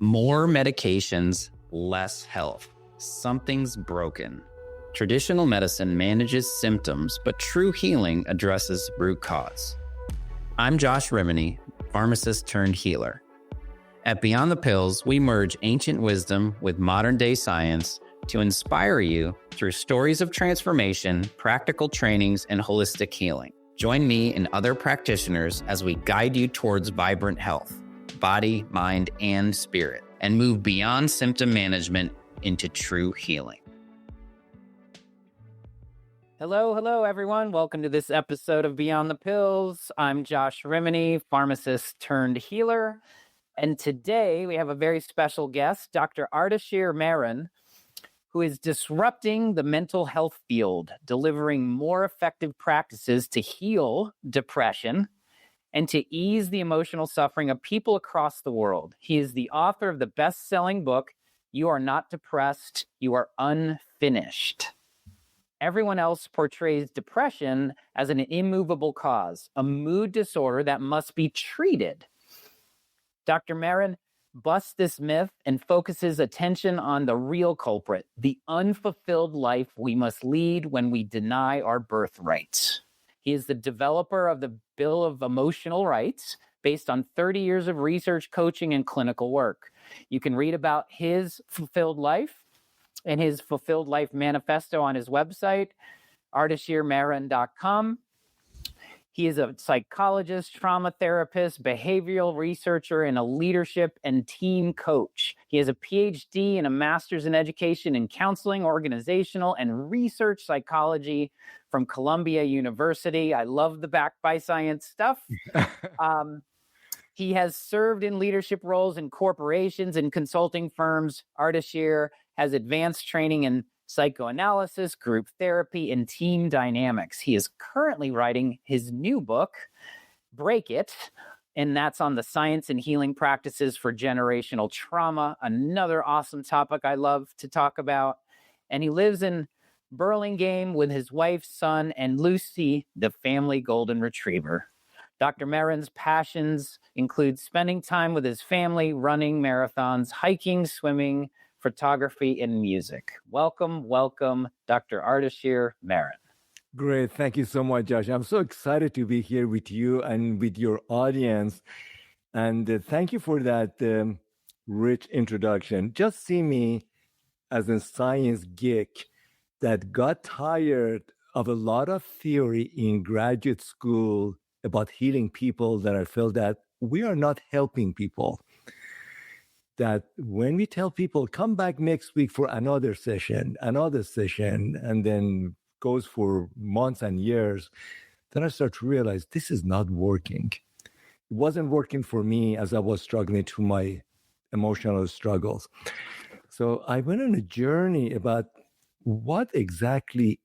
More medications, less health. Something's broken. Traditional medicine manages symptoms, but true healing addresses root cause. I'm Josh Rimini, pharmacist turned healer. At Beyond the Pills, we merge ancient wisdom with modern-day science to inspire you through stories of transformation, practical trainings, and holistic healing. Join me and other practitioners as we guide you towards vibrant health, body, mind, and spirit, and move beyond symptom management into true healing. Hello, everyone. Welcome to this episode of Beyond the Pills. I'm Josh Rimini, pharmacist turned healer. And today we have a very special guest, Dr. Ardeshir Mehran, who is disrupting the mental health field, delivering more effective practices to heal depression and to ease the emotional suffering of people across the world. He is the author of the best-selling book, You Are Not Depressed, You Are Unfinished. Everyone else portrays depression as an immovable cause, a mood disorder that must be treated. Dr. Mehran busts this myth and focuses attention on the real culprit, the unfulfilled life we must lead when we deny our birthrights. He is the developer of the Bill of Emotional Rights, based on 30 years of research, coaching, and clinical work. You can read about his fulfilled life and his fulfilled life manifesto on his website, ardeshirmehran.com. He is a psychologist, trauma therapist, behavioral researcher, and a leadership and team coach. He has a Ph.D. and a master's in education and counseling, organizational, and research psychology from Columbia University. I love the backed by science stuff. He has served in leadership roles in corporations and consulting firms. Ardeshir has advanced training in psychoanalysis, group therapy, and team dynamics. He is currently writing his new book, Break It, and that's on the science and healing practices for generational trauma, another awesome topic I love to talk about. And he lives in Burlingame with his wife, son, and Lucy, the family golden retriever. Dr. Mehran's passions include spending time with his family, running marathons, hiking, swimming, photography, and music. Welcome, Dr. Ardeshir Mehran. Great. Thank you so much, Josh. I'm so excited to be here with you and with your audience. And thank you for that rich introduction. Just see me as a science geek that got tired of a lot of theory in graduate school about healing people, that I felt that we are not helping people. That when we tell people, come back next week for another session, and then goes for months and years, then I start to realize this is not working. It wasn't working for me as I was struggling through my emotional struggles. So I went on a journey about what exactly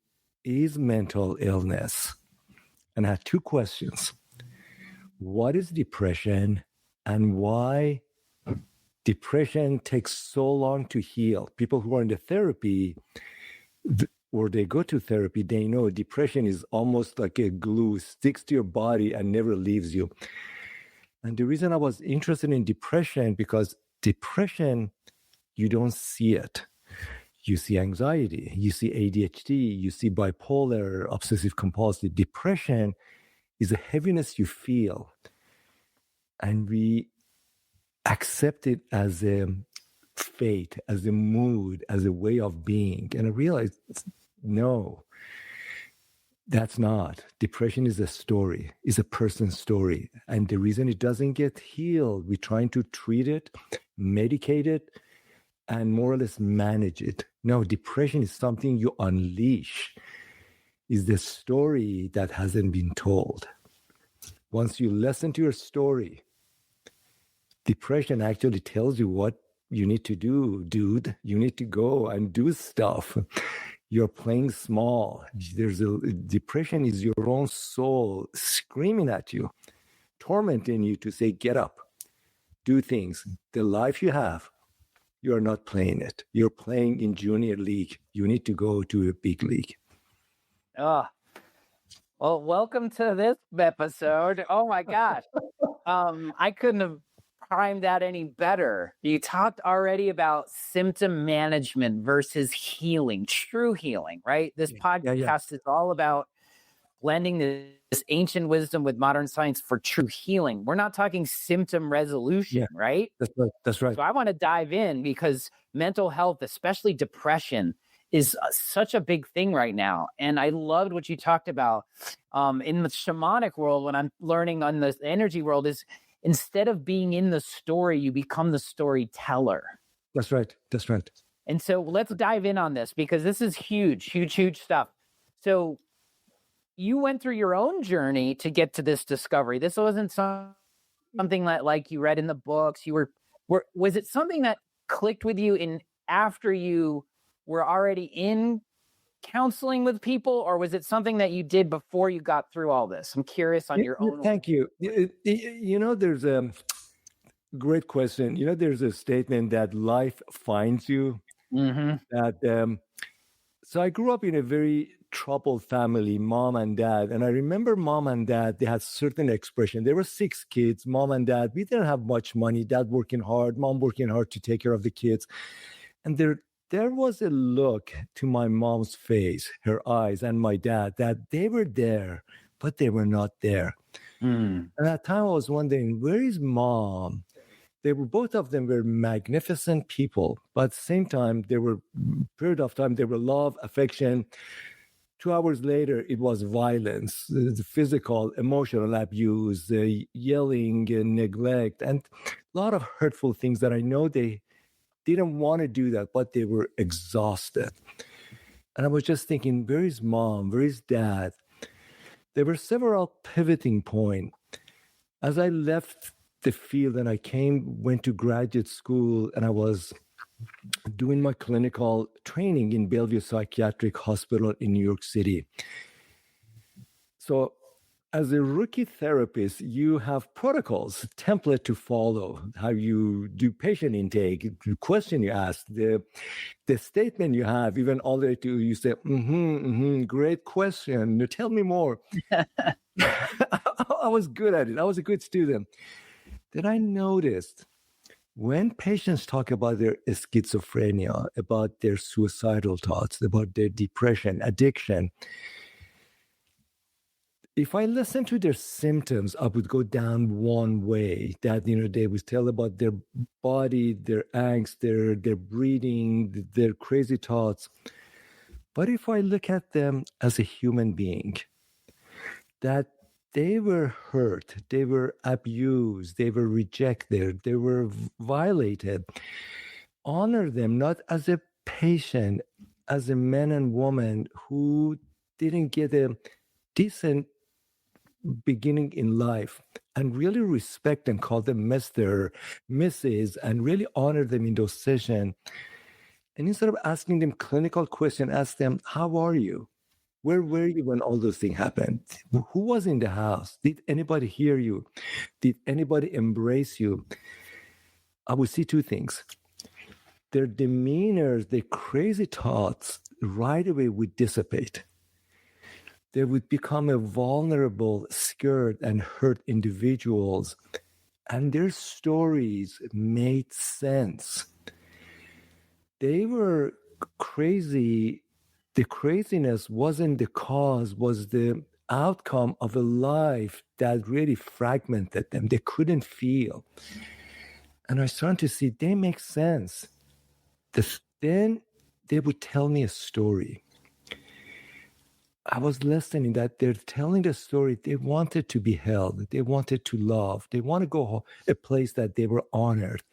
is mental illness. And I had two questions. What is depression, and why depression takes so long to heal? People who are in the therapy or they go to therapy, they know depression is almost like a glue, sticks to your body and never leaves you. And the reason I was interested in depression, because depression, you don't see it. You see anxiety, you see ADHD, you see bipolar, obsessive compulsive. Depression is a heaviness you feel. And we accept it as a fate, as a mood, as a way of being. And I realized, no, that's not. Depression is a story, is a person's story. And the reason it doesn't get healed, we're trying to treat it, medicate it, and more or less manage it. No, depression is something you unleash. Is the story that hasn't been told. Once you listen to your story, depression actually tells you what you need to do, dude. You need to go and do stuff. You're playing small. Depression is your own soul screaming at you, tormenting you to say, get up, do things. The life you have, you're not playing it. You're playing in junior league. You need to go to a big league. Oh, well, welcome to this episode. Oh my gosh. I couldn't have prime that any better. You talked already about symptom management versus healing, true healing, right? This Yeah. podcast is all about blending this ancient wisdom with modern science for true healing. We're not talking symptom resolution, Yeah, right? that's right. So I want to dive in because mental health, especially depression, is such a big thing right now. And I loved what you talked about in the shamanic world. When I'm learning on the energy world, is instead of being in the story, you become the storyteller. That's right. And so let's dive in on this because this is huge stuff. So you went through your own journey to get to this discovery. This wasn't something that like you read in the books. Was it something that clicked with you in after you were already in counseling with people, or was it something that you did before you got through all this? I'm curious on your own. Thank you. There's a great question. There's a statement that life finds you. Mm-hmm. That so I grew up in a very troubled family, mom and dad. And I remember mom and dad, they had certain expression. There were 6 kids, mom and dad. We didn't have much money, dad working hard, mom working hard to take care of the kids. And there was a look to my mom's face, her eyes, and my dad, that they were there, but they were not there. And at that time I was wondering, where is mom? Both of them were magnificent people, but at the same time, there were period of time, there were love, affection. 2 hours later, it was violence, physical, emotional abuse, yelling, neglect, and a lot of hurtful things that I know they didn't want to do that, but they were exhausted. And I was just thinking, where is mom? Where is dad? There were several pivoting points. As I left the field and I went to graduate school, and I was doing my clinical training in Bellevue Psychiatric Hospital in New York City. So as a rookie therapist, you have protocols, template to follow, how you do patient intake, the question you ask, the statement you have, even all the way to you say, great question, tell me more. I was good at it. I was a good student. Then I noticed when patients talk about their schizophrenia, about their suicidal thoughts, about their depression, addiction, if I listen to their symptoms, I would go down one way that, they would tell about their body, their angst, their breathing, their crazy thoughts. But if I look at them as a human being, that they were hurt, they were abused, they were rejected, they were violated, honor them not as a patient, as a man and woman who didn't get a decent beginning in life, and really respect and call them Mr., Mrs., and really honor them in those sessions. And instead of asking them clinical questions, ask them, how are you? Where were you when all those things happened? Who was in the house? Did anybody hear you? Did anybody embrace you? I would see 2 things. Their demeanor, their crazy thoughts right away would dissipate. They would become a vulnerable, scared, and hurt individuals. And their stories made sense. They were crazy. The craziness wasn't the cause, was the outcome of a life that really fragmented them. They couldn't feel. And I started to see they make sense. Then they would tell me a story. I was listening that they're telling the story. They wanted to be held. They wanted to love. They want to go a place that they were honored.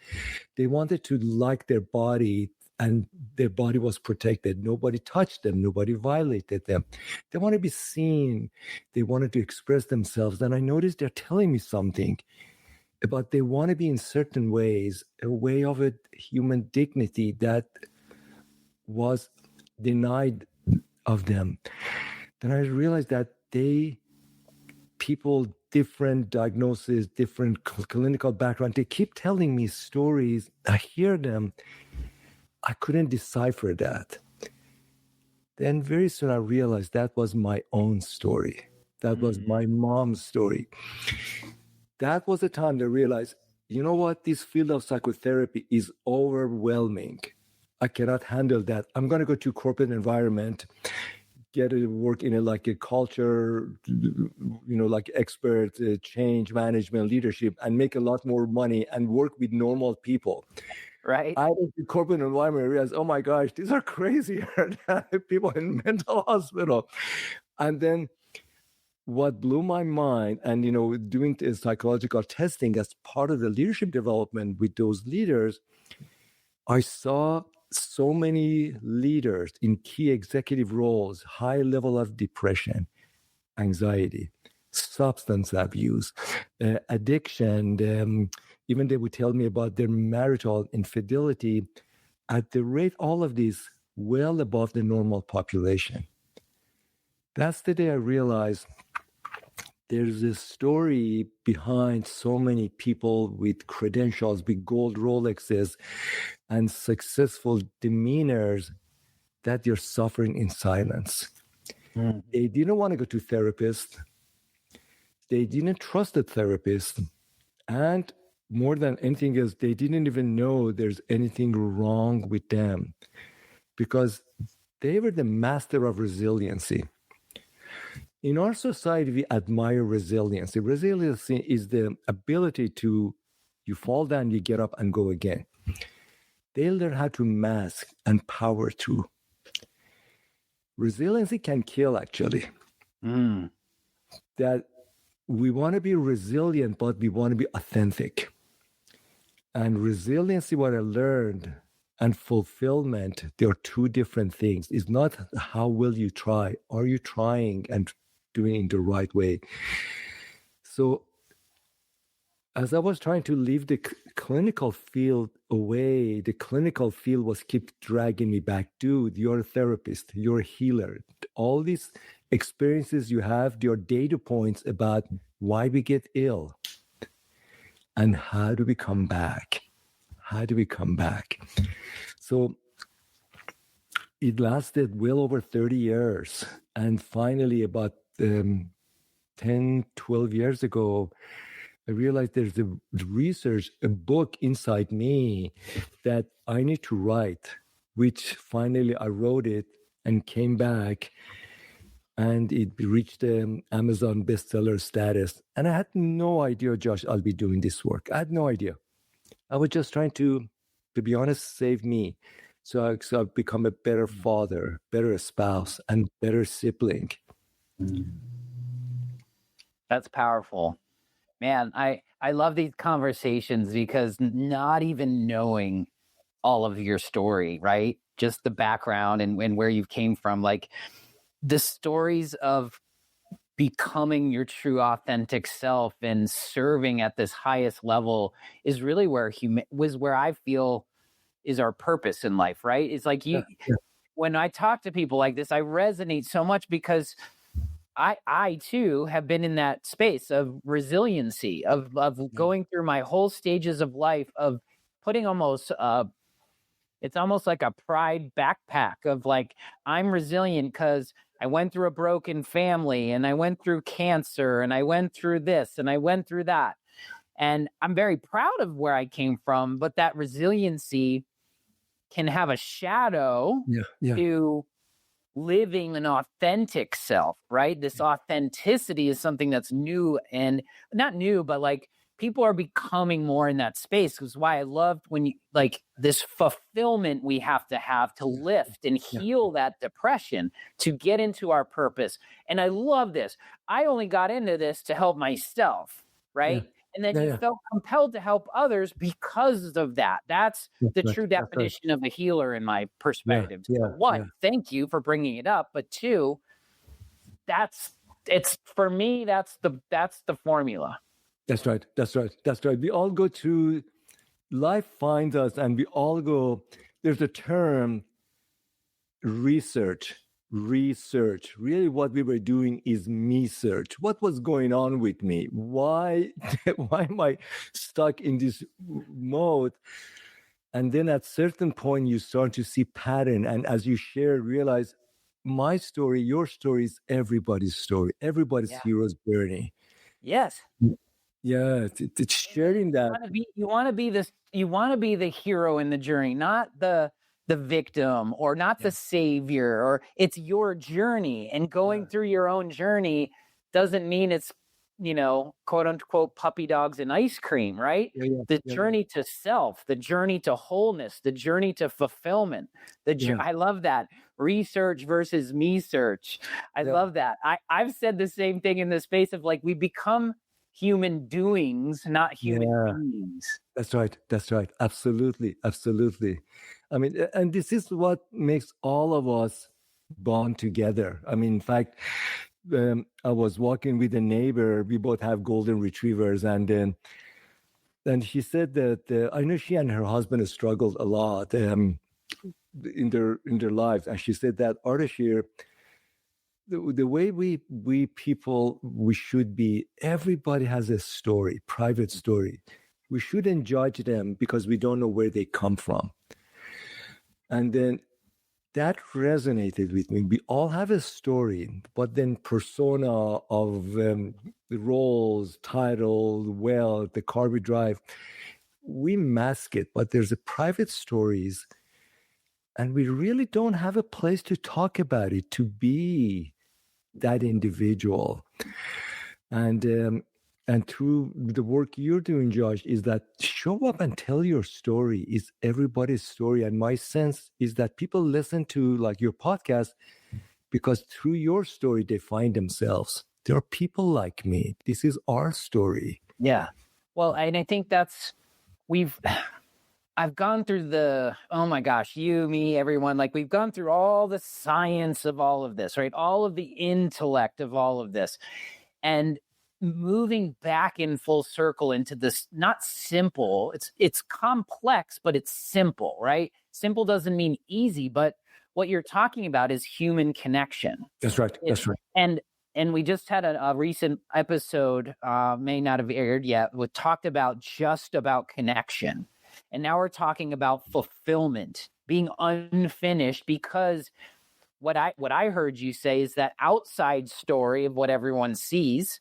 They wanted to like their body, and their body was protected. Nobody touched them. Nobody violated them. They want to be seen. They wanted to express themselves. And I noticed they're telling me something about they want to be in certain ways, a way of a human dignity that was denied of them. Then I realized that people, different diagnoses, different clinical background, they keep telling me stories. I hear them. I couldn't decipher that. Then very soon I realized that was my own story. That was my mom's story. That was the time to realize, you know what? This field of psychotherapy is overwhelming. I cannot handle that. I'm going to go to corporate environment, get to work in like a culture, like expert, change management, leadership, and make a lot more money and work with normal people. Right. I went to corporate environment and realized, oh my gosh, these are crazier than people in mental hospital. And then what blew my mind, and doing the psychological testing as part of the leadership development with those leaders, I saw so many leaders in key executive roles, high level of depression, anxiety, substance abuse, addiction. Even they would tell me about their marital infidelity at the rate, all of these well above the normal population. That's the day I realized there's a story behind so many people with credentials, with gold Rolexes and successful demeanors, that they're suffering in silence. Mm. They didn't want to go to therapists. They didn't trust the therapist. And more than anything else, they didn't even know there's anything wrong with them because they were the master of resiliency. In our society, we admire resiliency. Resiliency is the ability to, you fall down, you get up and go again. They learn how to mask and power through. Resiliency can kill, actually. That we want to be resilient, but we want to be authentic. And resiliency, what I learned, and fulfillment, they are two different things. It's not how will you try. Are you trying and doing it the right way? So as I was trying to leave the clinical field away, the clinical field was keep dragging me back. Dude, you're a therapist, you're a healer. All these experiences you have, they are data points about why we get ill and how do we come back? How do we come back? So it lasted well over 30 years. And finally, about 10, 12 years ago, I realized there's a research, a book inside me that I need to write, which finally I wrote it and came back. And it reached the Amazon bestseller status. And I had no idea, Josh, I'll be doing this work. I had no idea. I was just trying to be honest, save me. So I've become a better father, better spouse, and better sibling. That's powerful. Man, I love these conversations because not even knowing all of your story, right? Just the background and where you came from, like the stories of becoming your true authentic self and serving at this highest level is really where where I feel is our purpose in life, right? It's like when I talk to people like this, I resonate so much because I too have been in that space of resiliency, of going through my whole stages of life, of putting almost it's almost like a pride backpack of like, I'm resilient because I went through a broken family and I went through cancer and I went through this and I went through that. And I'm very proud of where I came from, but that resiliency can have a shadow to living an authentic self, right? This authenticity is something that's new, and not new, but like people are becoming more in that space. Because why I loved when you like this fulfillment we have to lift and heal that depression to get into our purpose. And I love this. I only got into this to help myself, right? And then you felt compelled to help others because of that. That's the true definition of a healer in my perspective. So one, thank you for bringing it up. But two, it's for me, that's the formula. That's right. We all go through, life finds us and we all go, there's a term, research. Really what we were doing is me search. What was going on with me? Why am I stuck in this mode? And then at certain point you start to see pattern, and as you share, realize my story, your story is everybody's story, everybody's hero's journey. Yes. Yeah, it's sharing that. You want to be this, you want to be the hero in the journey, not the victim or not the savior, or it's your journey, and going through your own journey doesn't mean it's, quote unquote, puppy dogs and ice cream, right? The journey to self, the journey to wholeness, the journey to fulfillment. I love that. Research versus me search. I love that. I've said the same thing in the space of, like, we become human doings, not human beings. That's right. That's right. Absolutely. Absolutely. I mean, and this is what makes all of us bond together. I mean, in fact, I was walking with a neighbor. We both have golden retrievers, and she said that I know she and her husband struggled a lot in their lives, and she said that, Ardeshir, the way we people, we should be, everybody has a story, private story. We shouldn't judge them because we don't know where they come from. And then that resonated with me. We all have a story, but then persona of the roles, title, wealth, the car we drive, we mask it, but there's a private stories, and we really don't have a place to talk about it, to be that individual. And through the work you're doing, Josh, is that show up and tell your story. Is everybody's story. And my sense is that people listen to, like, your podcast because through your story, they find themselves. There are people like me. This is our story. Yeah. Well, and I think I've gone through oh my gosh, you, me, everyone, like, we've gone through all the science of all of this, right? All of the intellect of all of this. And moving back in full circle into this, not simple, it's complex, but it's simple, right? Simple doesn't mean easy, but what you're talking about is human connection. That's right. That's right. And we just had a recent episode, may not have aired yet, we talked about just about connection. And now we're talking about fulfillment, being unfinished, because what I heard you say is that outside story of what everyone sees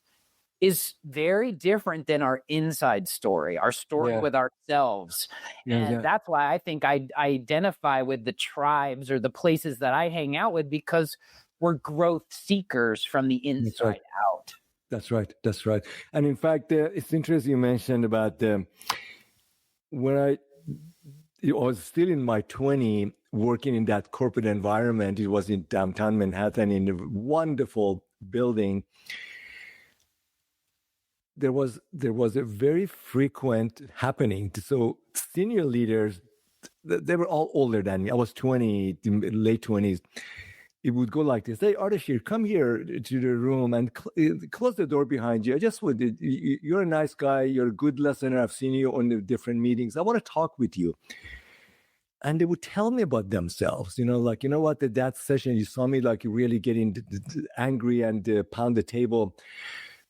is very different than our inside story, our story with ourselves. And that's why I think I identify with the tribes or the places that I hang out with, because we're growth seekers from the inside out. That's right. That's right. And in fact, it's interesting you mentioned about when I was still in my 20s, working in that corporate environment. It was in downtown Manhattan in a wonderful building. There was a very frequent happening. So senior leaders, they were all older than me. I was 20, late 20s. It would go like this: "Hey, Ardeshir, come here to the room and close the door behind you. I just would. You're a nice guy. You're a good listener. I've seen you on the different meetings. I want to talk with you." And they would tell me about themselves. Like, what, that session you saw me like really getting angry and pound the table.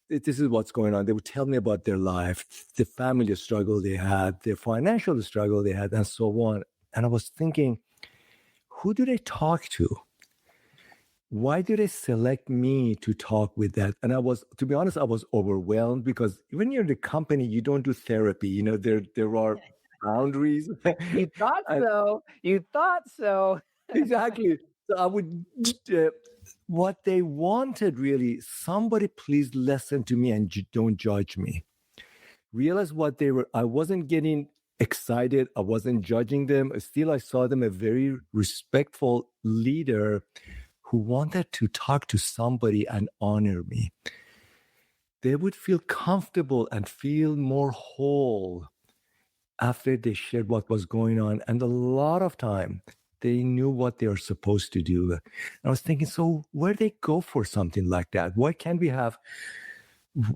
This is what's going on. They would tell me about their life, the family struggle they had, the financial struggle they had, and so on. And I was thinking, who do they talk to? Why do they select me to talk with that? And to be honest, I was overwhelmed, because when you're in the company, you don't do therapy. There are boundaries. You thought so. You thought so. Exactly. So I would, what they wanted really, somebody please listen to me and don't judge me. Realize what they were. I wasn't getting excited. I wasn't judging them. Still, I saw them a very respectful leader who wanted to talk to somebody and honor me. They would feel comfortable and feel more whole after they shared what was going on. And a lot of time, they knew what they were supposed to do. And I was thinking, so where they go for something like that? Why can't we have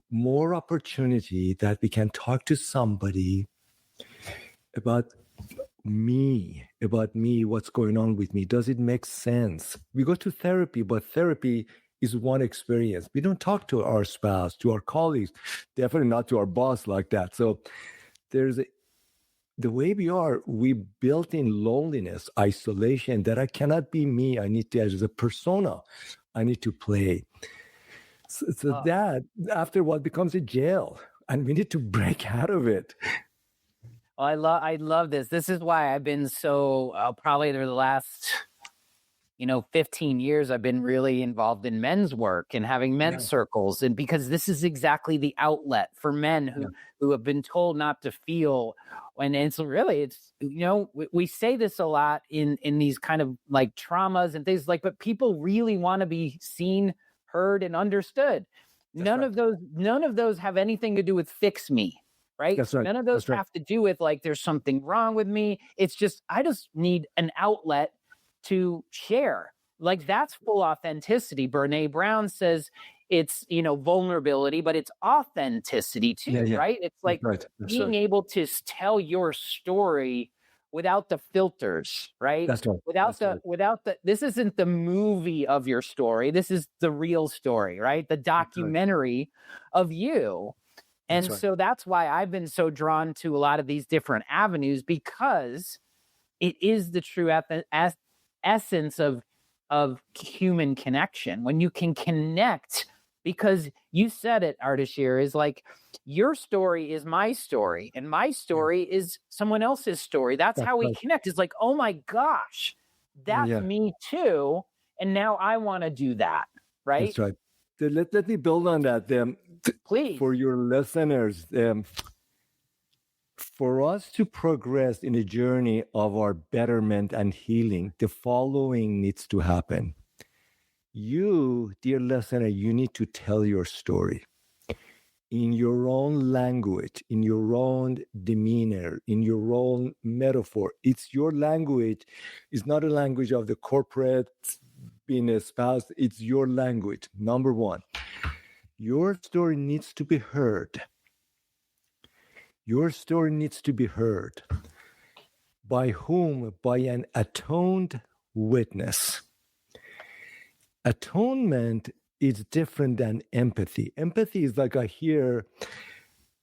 more opportunity that we can talk to somebody about me, what's going on with me? Does it make sense? We go to therapy, but therapy is one experience. We don't talk to our spouse, to our colleagues, definitely not to our boss like that. So the way we built in loneliness, isolation, that I cannot be me. I need to, as a persona, I need to play. So that after what becomes a jail. and we need to break out of it. I love this. This is why I've been so probably the last 15 years I've been really involved in men's work and having men's circles, and because this is exactly the outlet for men who have been told not to feel. And it's we say this a lot in these kind of like traumas and things like, but people really want to be seen, heard, and understood. None of those have anything to do with fix me. Right. That's right. None of those have to do with like there's something wrong with me. It's just I just need an outlet to share. Like that's full authenticity. Brene Brown says it's vulnerability, but it's authenticity too, right? It's like being able to tell your story without the filters, right? That's right. Without the this isn't the movie of your story. This is the real story, right? The documentary of you. And so that's why I've been so drawn to a lot of these different avenues, because it is the true essence of human connection. When you can connect, because you said it, Ardeshir, is like your story is my story and my story is someone else's story. That's how we connect. It's like, oh my gosh, that's me too. And now I want to do that. Right. That's right. Let me build on that. Please. For your listeners, for us to progress in the journey of our betterment and healing, the following needs to happen. You, dear listener, you need to tell your story in your own language, in your own demeanor, in your own metaphor. It's your language. It's not a language of the corporate being espoused. It's your language, number one. Your story needs to be heard. Your story needs to be heard. By whom? By an atoned witness. Atonement is different than empathy. Empathy is like I hear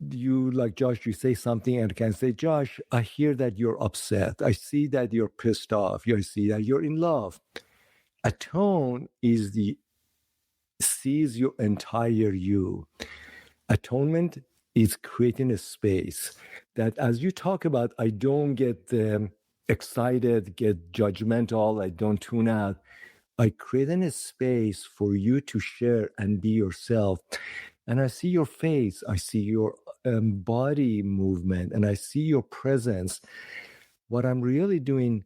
you, like Josh, you say something and I can say, Josh, I hear that you're upset. I see that you're pissed off. I see that you're in love. Atone is sees your entire you. Atonement is creating a space that, as you talk about, I don't get excited, get judgmental, I don't tune out. I create a space for you to share and be yourself. And I see your face, I see your body movement, and I see your presence. What I'm really doing,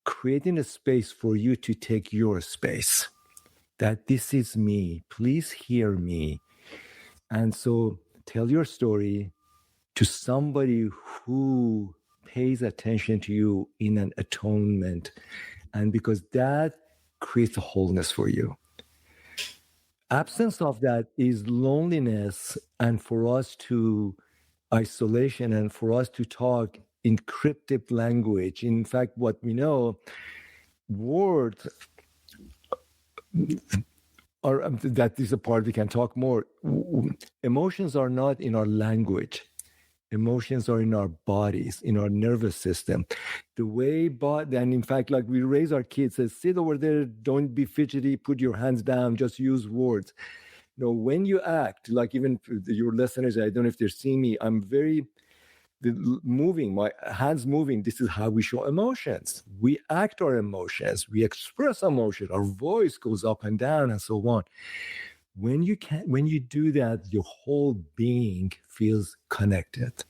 creating a space for you to take your space. That this is me, please hear me. And so tell your story to somebody who pays attention to you in an atonement. And because that creates a wholeness for you. Absence of that is loneliness, and for us to isolation, and for us to talk in cryptic language. In fact, what we know, words are, that is a part we can talk more. Emotions are not in our language. Emotions are in our bodies, in our nervous system. The way, and in fact, like we raise our kids, says, sit over there, don't be fidgety, put your hands down, just use words. When you act, like even your listeners, I don't know if they're seeing me, I'm very moving, my hands moving. This is how we show emotions. We act our emotions. We express emotion. Our voice goes up and down and so on. When you do that, your whole being feels connected.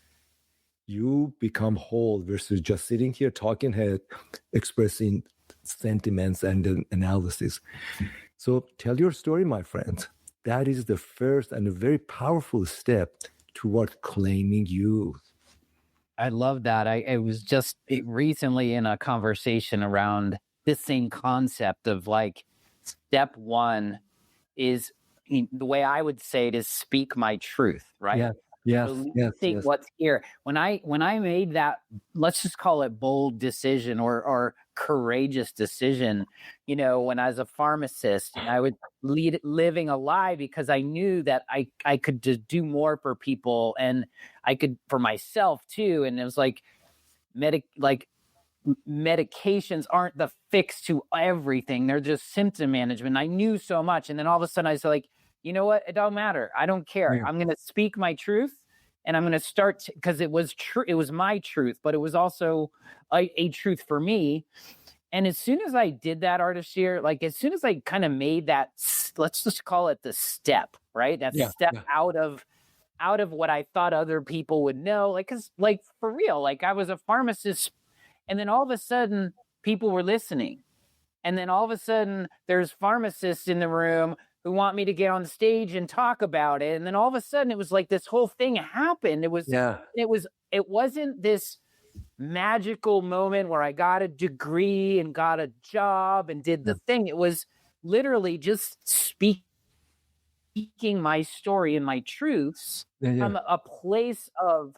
You become whole versus just sitting here talking head, expressing sentiments and analysis. So tell your story, my friends. That is the first and a very powerful step toward claiming you. I love that. I was just recently in a conversation around this same concept of like step one is the way I would say it is speak my truth, right? Yes. What's here. When I made that, let's just call it bold decision or courageous decision, when I was a pharmacist and I was living a lie because I knew that I could just do more for people and I could for myself too. And it was like medications aren't the fix to everything. They're just symptom management. I knew so much. And then all of a sudden I was like, you know what? It don't matter. I don't care. I'm going to speak my truth. And I'm going to start because it was true. It was my truth, but it was also a truth for me. And as soon as I did that, Ardeshir, like as soon as I kind of made that, let's just call it the step, right? That step out of what I thought other people would know. Like, cause like for real, like I was a pharmacist, and then all of a sudden people were listening. And then all of a sudden there's pharmacists in the room who want me to get on stage and talk about it. And then all of a sudden it was like this whole thing happened. It wasn't this magical moment where I got a degree and got a job and did the thing. It was literally just speaking my story and my truths from a place of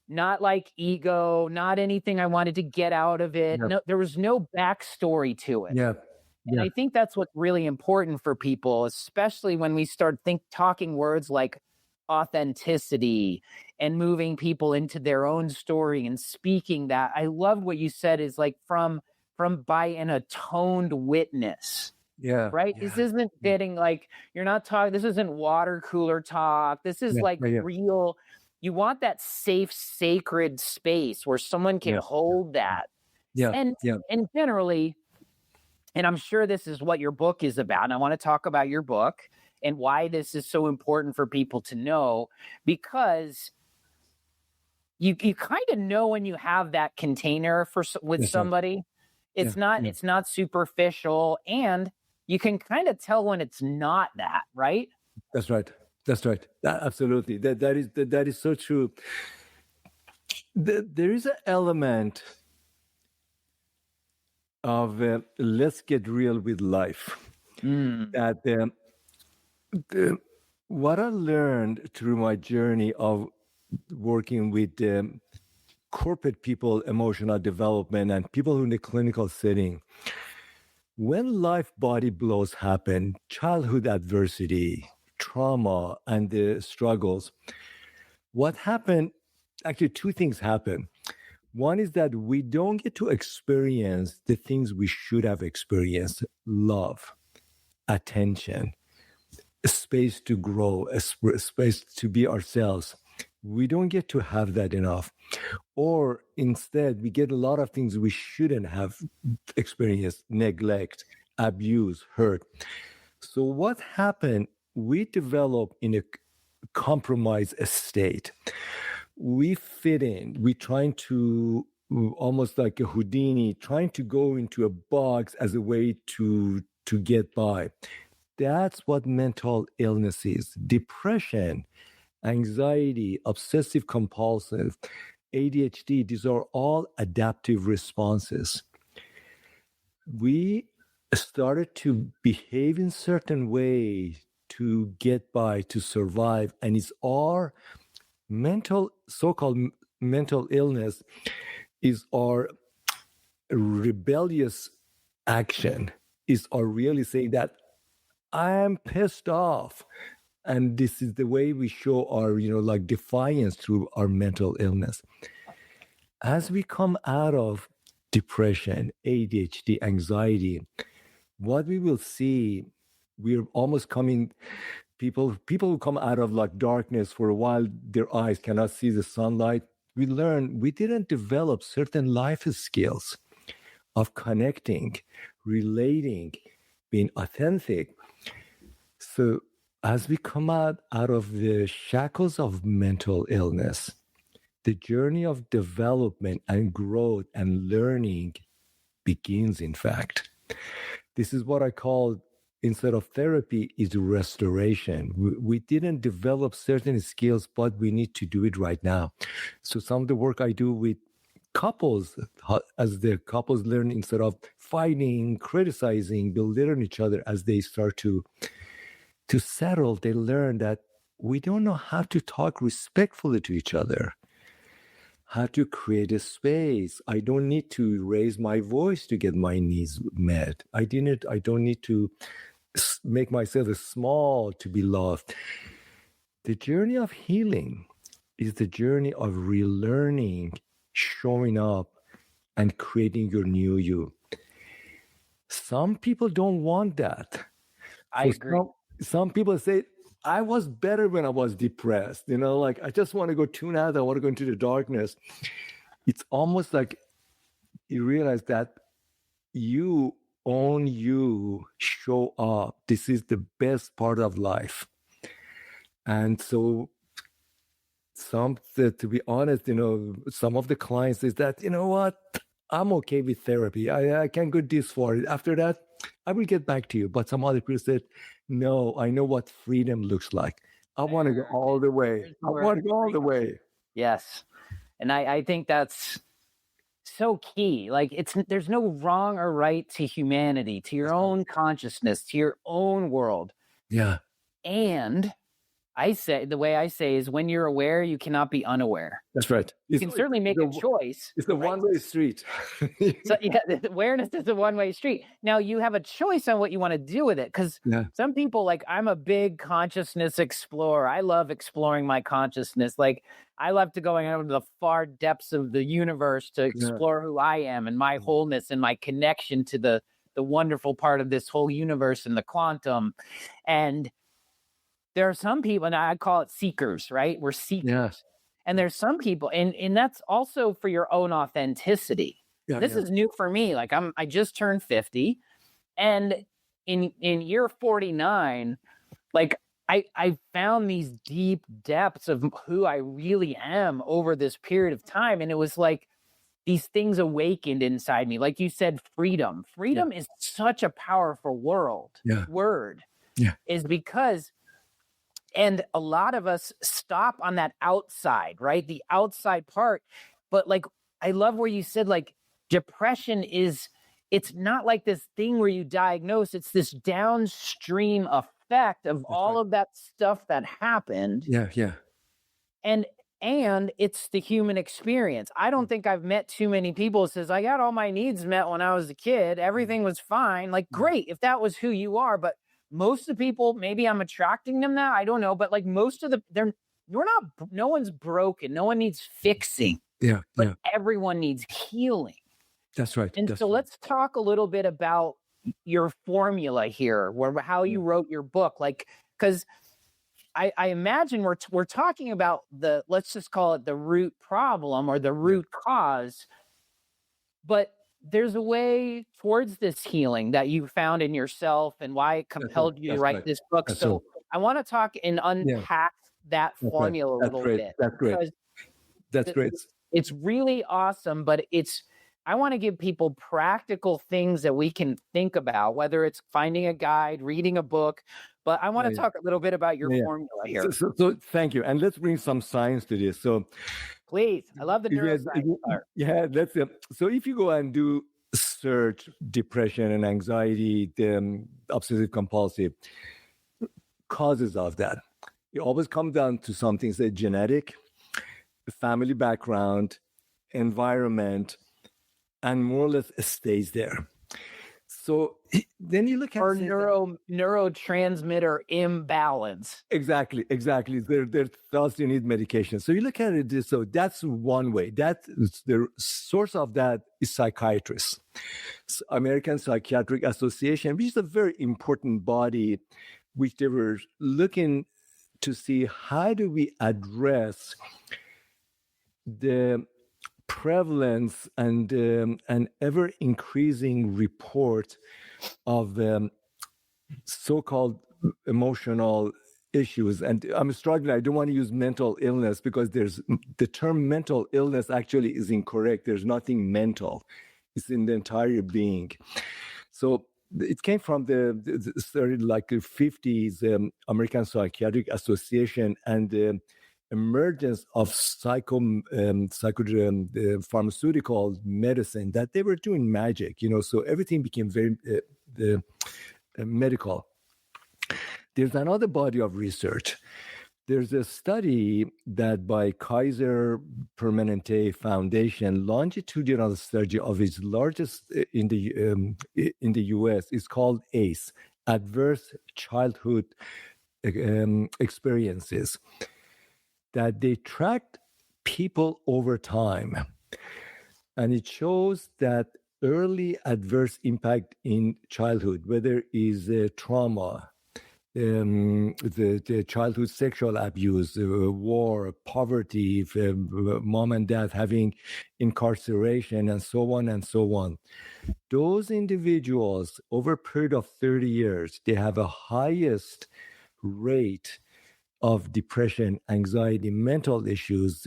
not like ego, not anything I wanted to get out of it. No, there was no backstory to it. And I think that's what's really important for people, especially when we start talking words like authenticity and moving people into their own story and speaking that. I love what you said is like from by an atoned witness. Right. This isn't getting like, you're not talking, this isn't water cooler talk. This is like real. You want that safe, sacred space where someone can hold that. And generally, and I'm sure this is what your book is about. And I want to talk about your book and why this is so important for people to know, because you kind of know when you have that container with somebody. It's not superficial, and you can kind of tell when it's not that, right? That's right. Absolutely. That is so true. There is an element of let's get real with life. That what I learned through my journey of working with corporate people, emotional development, and people in the clinical setting, when life body blows happen, childhood adversity, trauma, and the struggles, what happened, actually two things happen. One is that we don't get to experience the things we should have experienced: love, attention, a space to grow, a space to be ourselves. We don't get to have that enough. Or instead, we get a lot of things we shouldn't have experienced: neglect, abuse, hurt. So what happened? We develop in a compromised state. We fit in. We're trying to, almost like a Houdini, trying to go into a box as a way to get by. That's what mental illness is. Depression, anxiety, obsessive compulsive, ADHD, these are all adaptive responses. We started to behave in certain way to get by, to survive, and it's our so-called mental illness is our rebellious action, is our really saying that I'm pissed off. And this is the way we show our, like defiance through our mental illness. As we come out of depression, ADHD, anxiety, what we will see, we're almost coming, people who come out of like darkness for a while, their eyes cannot see the sunlight. We learn we didn't develop certain life skills of connecting, relating, being authentic. So as we come out of the shackles of mental illness, the journey of development and growth and learning begins, in fact. This is what I call, instead of therapy, is restoration. We didn't develop certain skills, but we need to do it right now. So some of the work I do with couples, as the couples learn, instead of fighting, criticizing, belittling each other, as they start to settle, they learn that we don't know how to talk respectfully to each other, how to create a space. I don't need to raise my voice to get my needs met. I don't need to make myself small to be loved. The journey of healing is the journey of relearning, showing up, and creating your new you. Some people don't want that. I agree. Some people say, I was better when I was depressed. Like I just want to go tune out. I want to go into the darkness. It's almost like you realize that you own you, show up. This is the best part of life. And so to be honest, some of the clients is that, what, I'm okay with therapy. I can go this far. After that, I will get back to you. But some other people said, no, I know what freedom looks like. I want to go all the way. I want to go all the way. Yes. And I think that's so key. Like there's no wrong or right to humanity, to your own consciousness, to your own world. Yeah. And the way I say is when you're aware, you cannot be unaware. That's right. You can certainly make a choice. It's a one-way street. So yeah, the awareness is a one-way street. Now you have a choice on what you want to do with it. Because some people, like, I'm a big consciousness explorer. I love exploring my consciousness. Like I love to going out into the far depths of the universe to explore who I am and my wholeness and my connection to the wonderful part of this whole universe and the quantum. And there are some people, and I call it seekers, right? We're seekers. Yeah. And there's some people, and that's also for your own authenticity. This is new for me. Like I just turned 50, and in year 49, like I found these deep depths of who I really am over this period of time. And it was like these things awakened inside me. Like you said, freedom. Freedom is such a powerful word. Yeah. Is because, and a lot of us stop on that outside, right? The outside part. But like, I love where you said, like, depression it's not like this thing where you diagnose, it's this downstream effect of all of that stuff that happened. Yeah. And it's the human experience. I don't think I've met too many people who says, I got all my needs met when I was a kid. Everything was fine. Like, great, if that was who you are. But most of the people, maybe I'm attracting them now, I don't know. But like most of no one's broken. No one needs fixing. But everyone needs healing. That's right. And so let's talk a little bit about your formula here, how you wrote your book. Like, because I imagine we're talking about let's just call it the root problem or the root cause, but there's a way towards this healing that you found in yourself and why it compelled you to write this book. So I want to talk and unpack that formula a little bit. That's great. That's great. It's really awesome, but I want to give people practical things that we can think about, whether it's finding a guide, reading a book. But I want to talk a little bit about your formula here. So thank you. And let's bring some science to this. So please, I love the neuroscience part. Yeah, that's it. So if you go and do search depression and anxiety, the obsessive compulsive causes of that, it always comes down to something, say genetic, family background, environment, and more or less stays there. So then you look at neurotransmitter imbalance. Exactly. There thus you need medication. So you look at it. So that's one way. The source of that is psychiatrists. American Psychiatric Association, which is a very important body, which they were looking to see how do we address the prevalence and an ever-increasing report of so-called emotional issues. And I'm struggling. I don't want to use mental illness because the term mental illness actually is incorrect. There's nothing mental. It's in the entire being. So it came from started like the 50s, American Psychiatric Association, and the emergence of pharmaceutical medicine, that they were doing magic, so everything became very medical. There's another body of research. There's a study that by Kaiser Permanente Foundation, longitudinal study of its largest in the US, is called ACE, Adverse Childhood Experiences, that they tracked people over time. And it shows that early adverse impact in childhood, whether it is trauma, the childhood sexual abuse, war, poverty, mom and dad having incarceration, and so on and so on. Those individuals, over a period of 30 years, they have a highest rate of depression, anxiety, mental issues,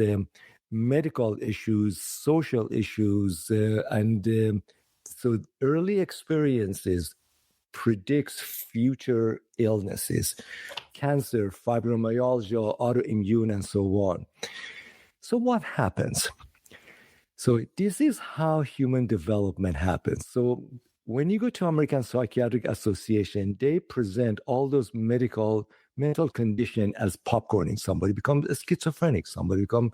medical issues, social issues, and so early experiences predicts future illnesses, cancer, fibromyalgia, autoimmune, and so on. So what happens? So this is how human development happens. So when you go to American Psychiatric Association, they present all those mental condition as popcorning. Somebody becomes a schizophrenic, somebody becomes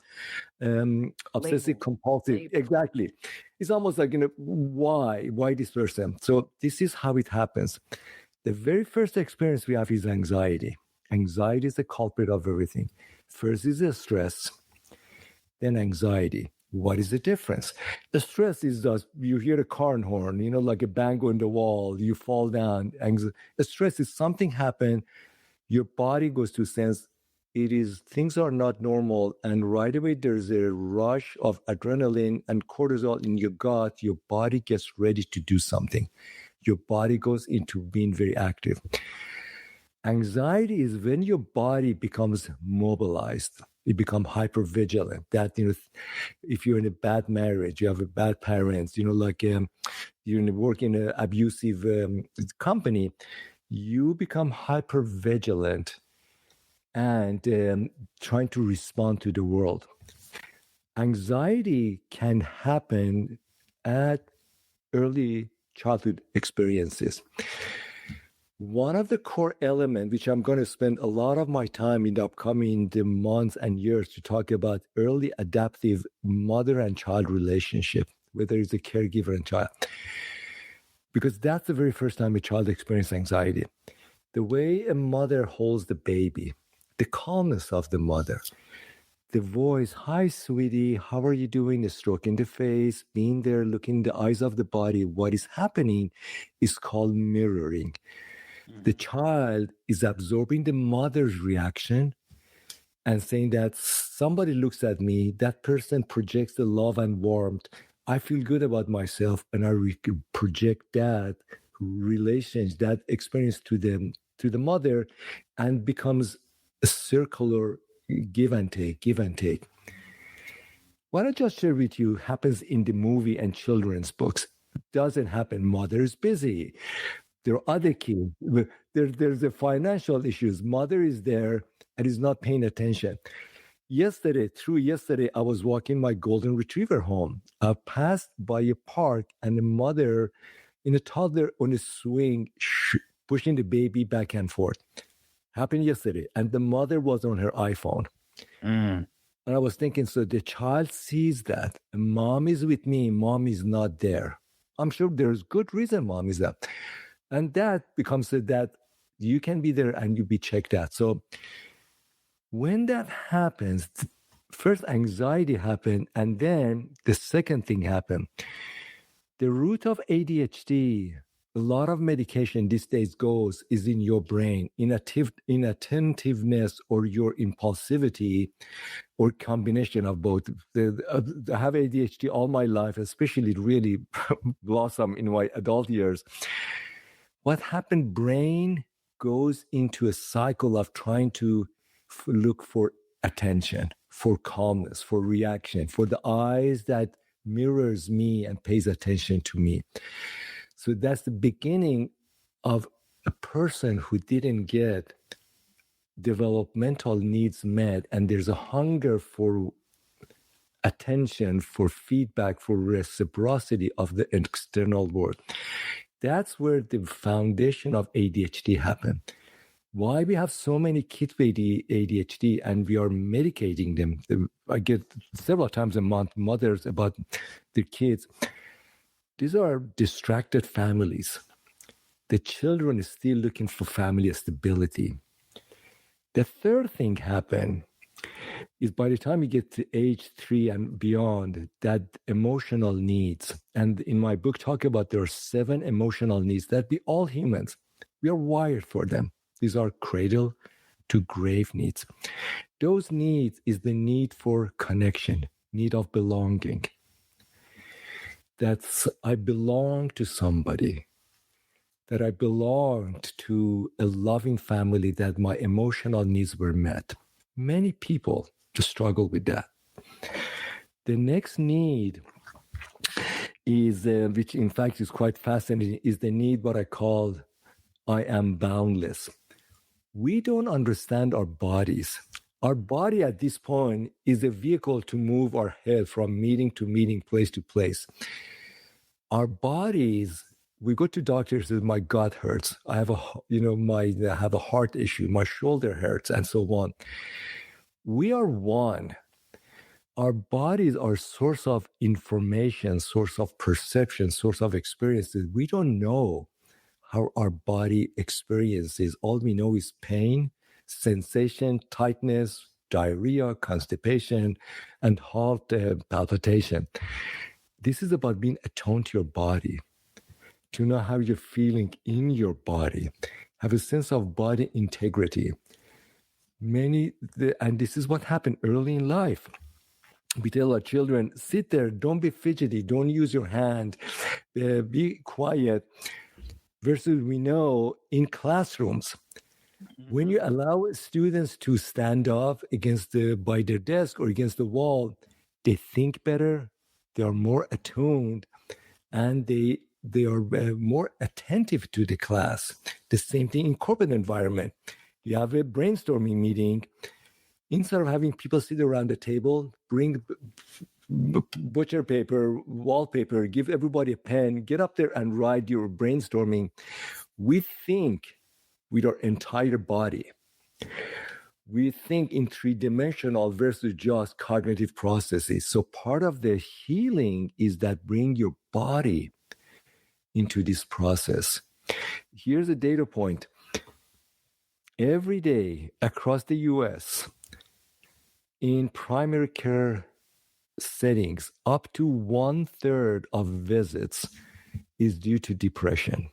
obsessive compulsive. Exactly. It's almost like, why this person? So this is how it happens. The very first experience we have is anxiety. Anxiety is the culprit of everything. First is the stress, then anxiety. What is the difference? The stress is just, you hear a car horn, like a bang on the wall, you fall down. The stress is something happened, your body goes to sense things are not normal, and right away there's a rush of adrenaline and cortisol in your gut. Your body gets ready to do something. Your body goes into being very active. Anxiety is when your body becomes mobilized. You become hypervigilant. That, if you're in a bad marriage, you have a bad parents, like you're work in an abusive company, you become hypervigilant and trying to respond to the world. Anxiety can happen at early childhood experiences. One of the core elements, which I'm going to spend a lot of my time in the upcoming months and years to talk about, early adaptive mother and child relationship, whether it's a caregiver and child, because that's the very first time a child experiences anxiety. The way a mother holds the baby, the calmness of the mother, the voice, hi, sweetie, how are you doing? A stroke in the face, being there, looking in the eyes of the body. What is happening is called mirroring. The child is absorbing the mother's reaction and saying that somebody looks at me, that person projects the love and warmth. I feel good about myself, and I project that relations, that experience to the mother, and becomes a circular give and take. What I just shared with you happens in the movie and children's books. It doesn't happen. Mother is busy. There are other kids. There's the financial issues. Mother is there and is not paying attention. Yesterday, I was walking my golden retriever home. I passed by a park and a mother in a toddler on a swing, pushing the baby back and forth. Happened yesterday. And the mother was on her iPhone. And I was thinking, so the child sees that. Mom is with me. Mom is not there. I'm sure there's good reason mom is there. And that becomes that you can be there and you be checked out. So when that happens, first anxiety happened, and then the second thing happened. The root of ADHD, a lot of medication these days goes is in your brain, inattentiveness or your impulsivity, or combination of both. I have ADHD all my life, especially really blossom in my adult years. What happened? Brain goes into a cycle of trying to look for attention, for calmness, for reaction, for the eyes that mirrors me and pays attention to me. So that's the beginning of a person who didn't get developmental needs met, and there's a hunger for attention, for feedback, for reciprocity of the external world. That's where the foundation of ADHD happened. Why we have so many kids with ADHD and we are medicating them. I get several times a month mothers about their kids. These are distracted families. The children is still looking for family stability. The third thing happened is by the time you get to age 3 and beyond, that emotional needs. And in my book, talk about there are 7 emotional needs that we all humans, we are wired for them. These are cradle to grave needs. Those needs is the need for connection, need of belonging. That's I belong to somebody, that I belonged to a loving family, that my emotional needs were met. Many people just struggle with that. The next need is, which in fact is quite fascinating, is the need what I call I am boundless. We don't understand our bodies. Our body at this point is a vehicle to move our head from meeting to meeting, place to place. Our bodies, we go to doctors, says my gut hurts. I have I have a heart issue. My shoulder hurts, and so on. We are one. Our bodies are source of information, source of perception, source of experiences. We don't know how our body experiences. All we know is pain, sensation, tightness, diarrhea, constipation, and heart palpitation. This is about being attuned to your body, to know how you're feeling in your body, have a sense of body integrity. And this is what happened early in life. We tell our children, sit there, don't be fidgety, don't use your hand, be quiet. Versus we know in classrooms, when you allow students to stand up by their desk or against the wall, they think better, they are more attuned, and they are more attentive to the class. The same thing in corporate environment. You have a brainstorming meeting. Instead of having people sit around the table, bring butcher paper, wallpaper, give everybody a pen, get up there and write your brainstorming. We think with our entire body. We think in three-dimensional versus just cognitive processes. So part of the healing is that bring your body into this process. Here's a data point. Every day across the US, in primary care settings, up to 1/3 of visits is due to depression.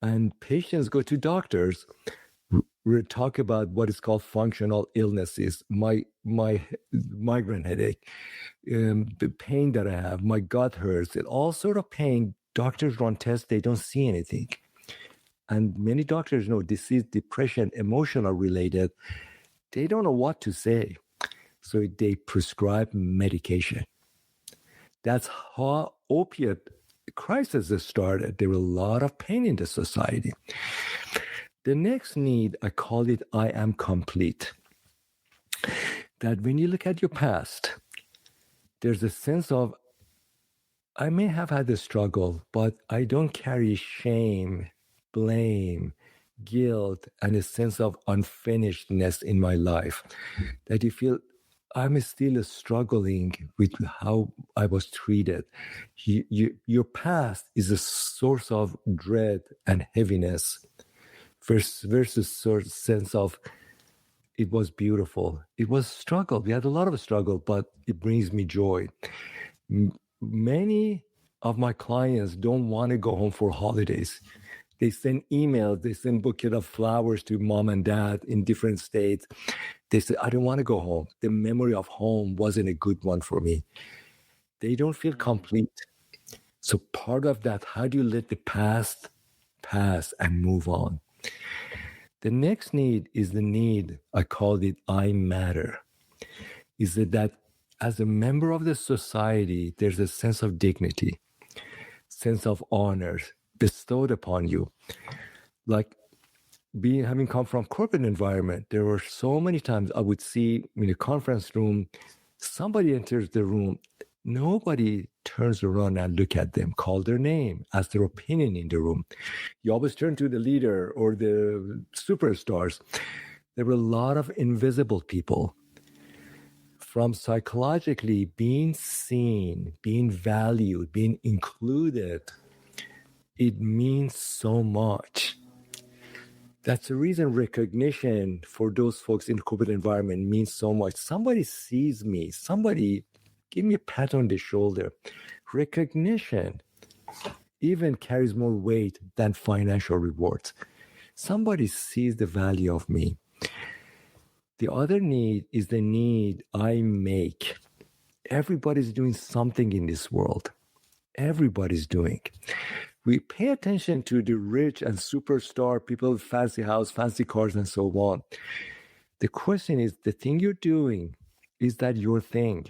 And patients go to doctors, we talk about what is called functional illnesses, my migraine headache, the pain that I have, my gut hurts, and all sort of pain. Doctors run tests, they don't see anything. And many doctors know this is depression, emotional related. They don't know what to say. So they prescribe medication. That's how opiate crisis started. There were a lot of pain in the society. The next need, I call it I am complete. That when you look at your past, there's a sense of, I may have had a struggle, but I don't carry shame, blame, guilt, and a sense of unfinishedness in my life. That you feel, I'm still struggling with how I was treated. Your past is a source of dread and heaviness versus sort of sense of, it was beautiful. It was struggle. We had a lot of struggle, but it brings me joy. Many of my clients don't want to go home for holidays. They send emails, they send bouquet of flowers to mom and dad in different states. They say, I don't want to go home. The memory of home wasn't a good one for me. They don't feel complete. So part of that, how do you let the past pass and move on? The next need is the need, I called it I matter. Is that as a member of the society, there's a sense of dignity, sense of honor bestowed upon you. Like having come from corporate environment, there were so many times I would see in a conference room, somebody enters the room, nobody turns around and look at them, call their name, ask their opinion in the room. You always turn to the leader or the superstars. There were a lot of invisible people. From psychologically being seen, being valued, being included, it means so much. That's the reason recognition for those folks in the corporate environment means so much. Somebody sees me, somebody give me a pat on the shoulder. Recognition even carries more weight than financial rewards. Somebody sees the value of me. The other need is the need I make. Everybody's doing something in this world. Everybody's doing. We pay attention to the rich and superstar people with fancy house, fancy cars, and so on. The question is, the thing you're doing, is that your thing?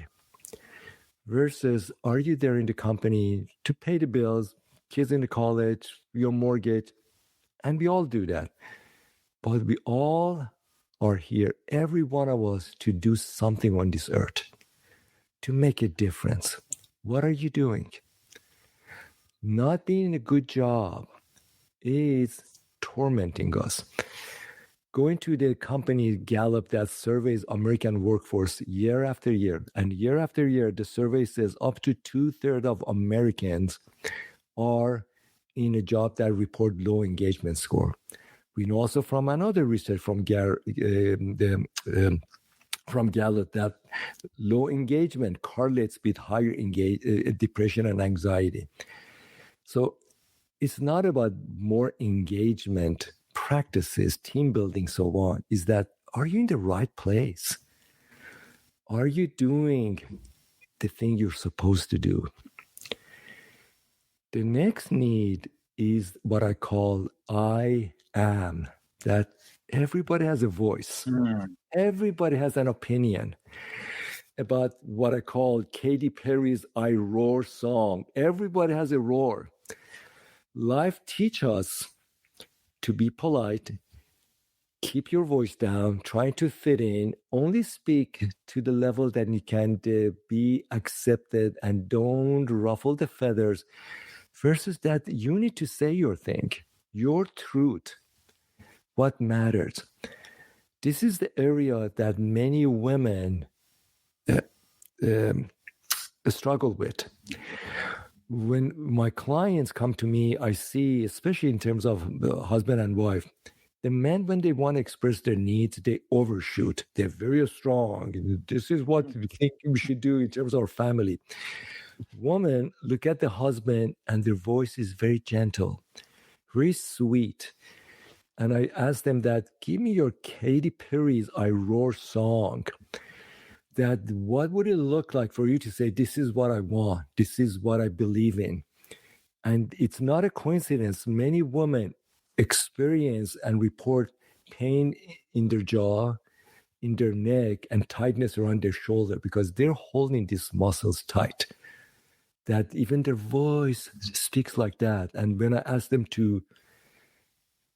Versus, are you there in the company to pay the bills, kids in the college, your mortgage? And we all do that. But we all are here, every one of us, to do something on this earth, to make a difference. What are you doing? Not being a good job is tormenting us. Going to the company Gallup that surveys American workforce year after year, and year after year, the survey says up to 2/3 of Americans are in a job that report low engagement score. We know also from another research from Gallup that low engagement correlates with higher depression and anxiety. So it's not about more engagement practices, team building, so on. Is that, are you in the right place? Are you doing the thing you're supposed to do? The next need is what I call I am, that everybody has a voice. Everybody has an opinion about what I call Katy Perry's I Roar song. Everybody has a roar. Life teaches us to be polite, keep your voice down, try to fit in, only speak to the level that you can be accepted, and don't ruffle the feathers, versus that you need to say your thing, your truth, what matters. This is the area that many women struggle with. When my clients come to me, I see, especially in terms of husband and wife, the men, when they want to express their needs, they overshoot. They're very strong. This is what we think we should do in terms of our family. Women look at the husband and their voice is very gentle, very sweet. And I ask them that, give me your Katy Perry's I Roar song. That what would it look like for you to say, this is what I want, this is what I believe in? And it's not a coincidence. Many women experience and report pain in their jaw, in their neck, and tightness around their shoulder because they're holding these muscles tight. That even their voice speaks like that. And when I ask them to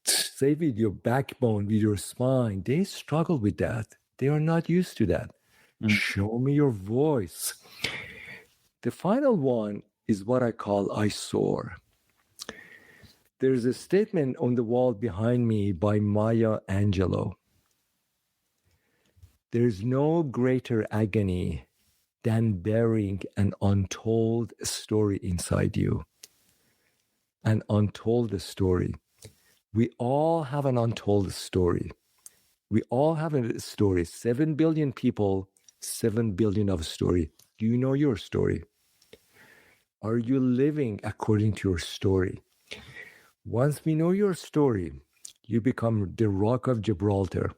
say with your backbone, with your spine, they struggle with that. They are not used to that. Show me your voice. The final one is what I call I soar. There's a statement on the wall behind me by Maya Angelou. There's no greater agony than bearing an untold story inside you. An untold story. We all have an untold story. We all have a story. 7 billion people, 7 billion of story. Do you know your story? Are you living according to your story? Once we know your story, you become the Rock of Gibraltar.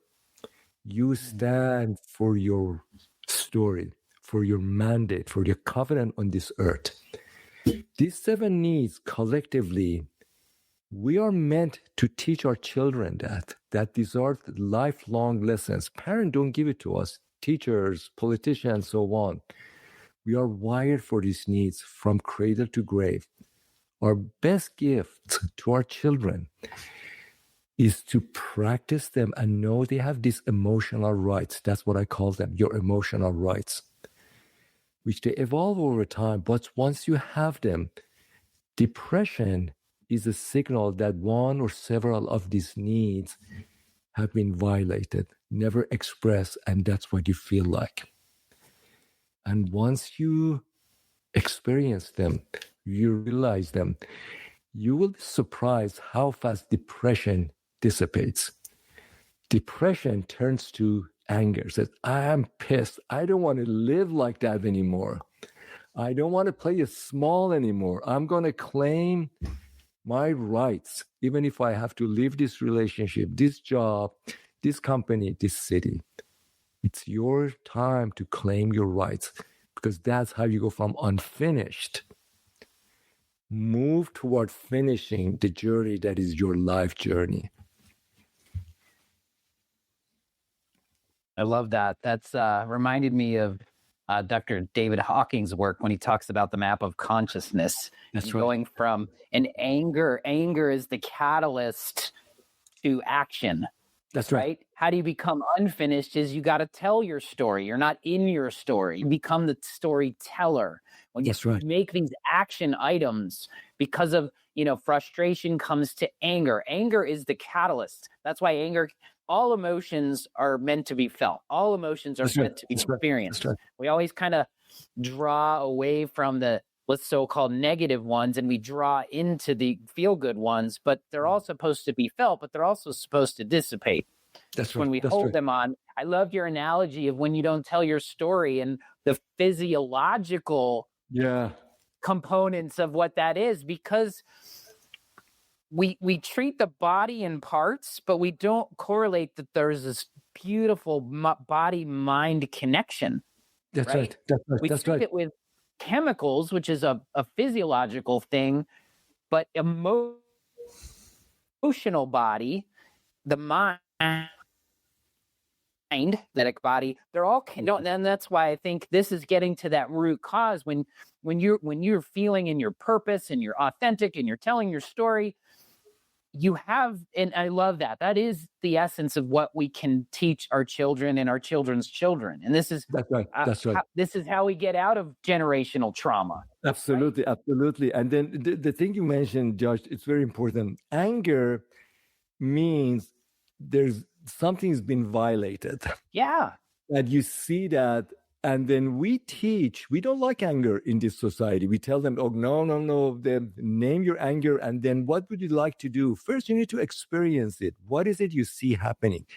You stand for your story, for your mandate, for your covenant on this earth. These 7 needs collectively, we are meant to teach our children that these are lifelong lessons. Parents don't give it to us. Teachers, politicians, so on. We are wired for these needs from cradle to grave. Our best gift to our children is to practice them and know they have these emotional rights. That's what I call them, your emotional rights, which they evolve over time. But once you have them, depression is a signal that one or several of these needs have been violated, never expressed, and that's what you feel like. And once you experience them, you realize them, you will be surprised how fast depression dissipates. Depression turns to anger, says, I am pissed. I don't want to live like that anymore. I don't want to play it small anymore. I'm going to claim my rights, even if I have to leave this relationship, this job, this company, this city. It's your time to claim your rights, because that's how you go from unfinished, move toward finishing the journey that is your life journey. I love that. That's reminded me of Dr. David Hawking's work when he talks about the map of consciousness. That's right. Going from an anger is the catalyst to action. That's right. How do you become unfinished is you got to tell your story. You're not in your story. You become the storyteller. When you make these action items, because of, frustration comes to anger. Anger is the catalyst. That's why all emotions are meant to be felt. All emotions are meant to be experienced. We always kind of draw away from the so-called negative ones, and we draw into the feel-good ones, but they're all supposed to be felt, but they're also supposed to dissipate. That's right. When we hold them on. I loved your analogy of when you don't tell your story and the physiological components of what that is, because we treat the body in parts, but we don't correlate that there's this beautiful body-mind connection. That's right. We treat it with chemicals, which is a physiological thing, but emotional body, the mind, that body, they're all and that's why I think this is getting to that root cause. When you're feeling in your purpose and you're authentic and you're telling your story, you have, and I love that is the essence of what we can teach our children and our children's children. And this is that's right. This is how we get out of generational trauma. Absolutely. And then the thing you mentioned, Josh, it's very important. Anger means there's something's been violated. Yeah. And you see that. And then we don't like anger in this society. We tell them, oh, no, name your anger. And then what would you like to do? First, you need to experience it. What is it you see happening?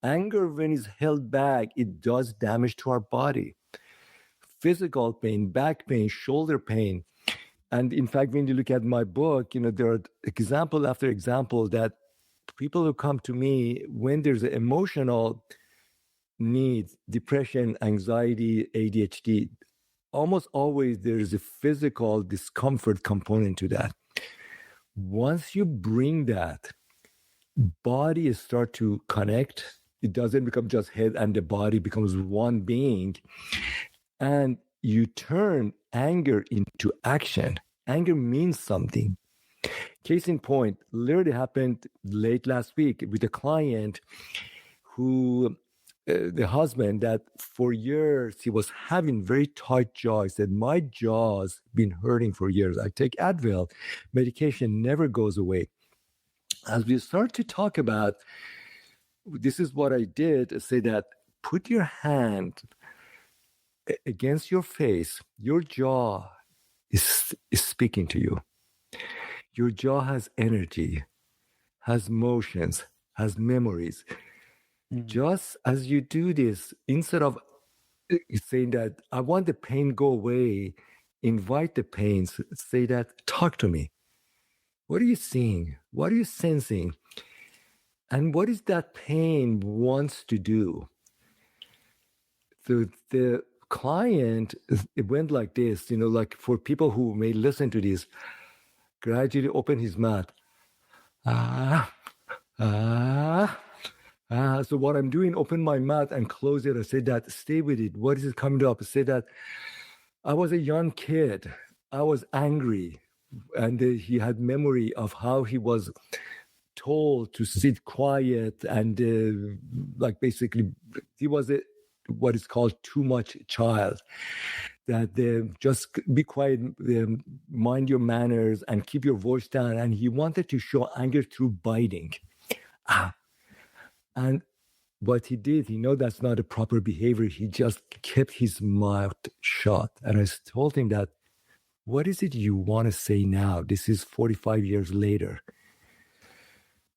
Anger, when it's held back, it does damage to our body. Physical pain, back pain, shoulder pain. And in fact, when you look at my book, there are example after example that people who come to me when there's an emotional needs, depression, anxiety, ADHD, almost always there's a physical discomfort component to that. Once you bring that, body start to connect. It doesn't become just head and the body becomes one being. And you turn anger into action. Anger means something. Case in point, literally happened late last week with a client who the husband that for years he was having very tight jaw. He said, my jaw's been hurting for years. I take Advil, medication never goes away. As we start to talk about, this is what I did, say that put your hand against your face. Your jaw is speaking to you. Your jaw has energy, has motions, has memories. Just as you do this, instead of saying that, I want the pain go away, invite the pains, say that, talk to me. What are you seeing? What are you sensing? And what is that pain wants to do? So the client, it went like this, like for people who may listen to this, gradually open his mouth. So what I'm doing, open my mouth and close it. I say that, stay with it. What is it coming up? I say that I was a young kid. I was angry. And he had memory of how he was told to sit quiet. And basically, he was what is called too much child. That just be quiet, mind your manners and keep your voice down. And he wanted to show anger through biting. And what he did, that's not a proper behavior. He just kept his mouth shut. And I told him that, what is it you want to say now? This is 45 years later.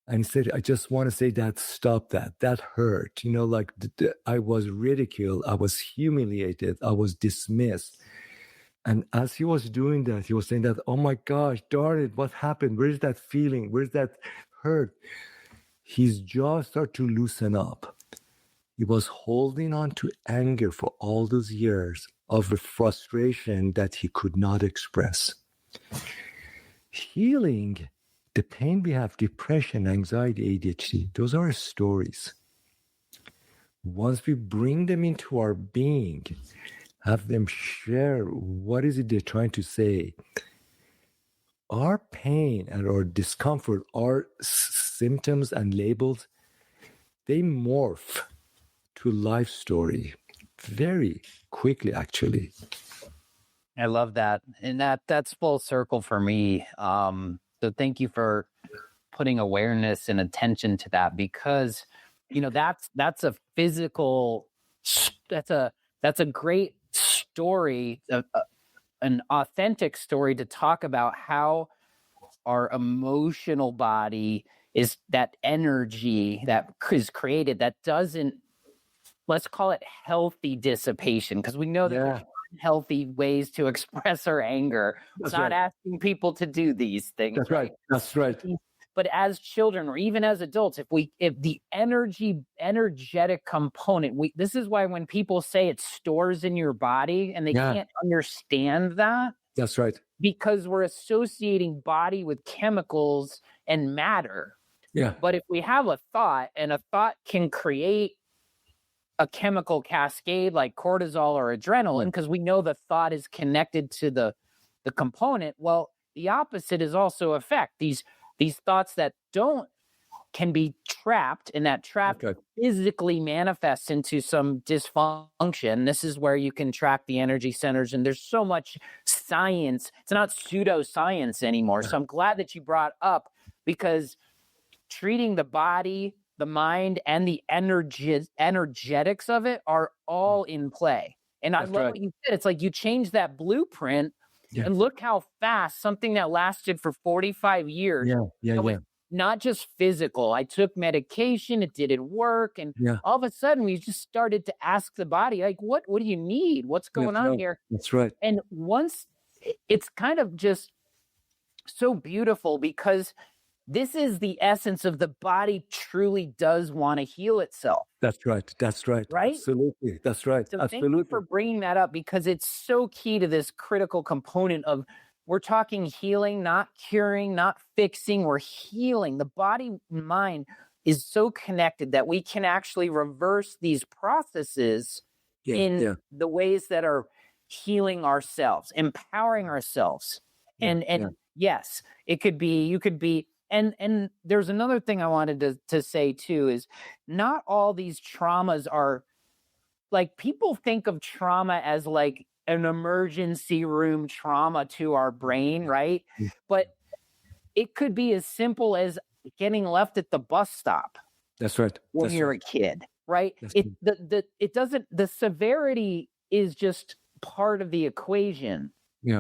And he said, I just want to say that, stop that. That hurt. I was ridiculed. I was humiliated. I was dismissed. And as he was doing that, he was saying that, oh my gosh, darn it, what happened? Where's that feeling? Where's that hurt? His jaw started to loosen up. He was holding on to anger for all those years of a frustration that he could not express. Healing the pain we have, depression, anxiety, ADHD, those are stories. Once we bring them into our being, have them share what is it they're trying to say, our pain and our discomfort, our symptoms and labels, they morph to life story very quickly, actually. I love that. And that's full circle for me. So thank you for putting awareness and attention to that, because, that's a physical, that's a great story, an authentic story to talk about how our emotional body is that energy that is created that doesn't, let's call it healthy dissipation, because we know that there's unhealthy ways to express our anger. It's not asking people to do these things. That's right. That's right. But as children or even as adults, if the energetic component, this is why when people say it stores in your body and they can't understand that. That's right. Because we're associating body with chemicals and matter. Yeah. But if we have a thought, and a thought can create a chemical cascade like cortisol or adrenaline, because we know the thought is connected to the component. Well, the opposite is also a fact. These thoughts that can be trapped, and that trap physically manifests into some dysfunction. This is where you can track the energy centers, and there's so much science. It's not pseudoscience anymore. So I'm glad that you brought up, because treating the body, the mind, and the energetics of it are all in play. And I love what you said. It's like you change that blueprint, and look how fast something that lasted for 45 years. Not just physical. I took medication, it didn't work. And all of a sudden we just started to ask the body, like, what do you need? What's going on here? That's right. And once it's kind of just so beautiful, because this is the essence of the body truly does want to heal itself. That's right. That's right. Right? Absolutely. That's right. So Absolutely. Thank you for bringing that up, because it's so key to this critical component of, we're talking healing, not curing, not fixing. We're healing. The body and mind is so connected that we can actually reverse these processes in the ways that are healing ourselves, empowering ourselves. And yes, it could be, you could be, and there's another thing I wanted to say too, is not all these traumas are, like, people think of trauma as like an emergency room trauma to our brain, right? But it could be as simple as getting left at the bus stop. That's right. When you're a kid, right? The severity is just part of the equation.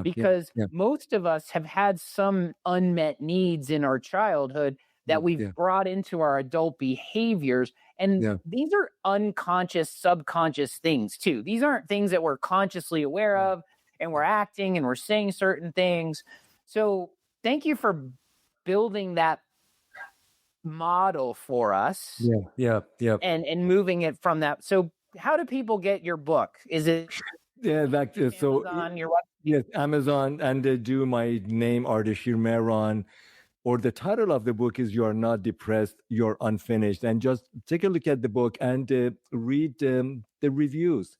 Because most of us have had some unmet needs in our childhood that we've brought into our adult behaviors. And these are unconscious, subconscious things too. These aren't things that we're consciously aware of, and we're acting and we're saying certain things. So thank you for building that model for us. And moving it from that. So how do people get your book? Is it Amazon, yes, Amazon, and they do my name, Ardeshir Mehran, or the title of the book is "You Are Not Depressed, You're Unfinished," and just take a look at the book and read the reviews.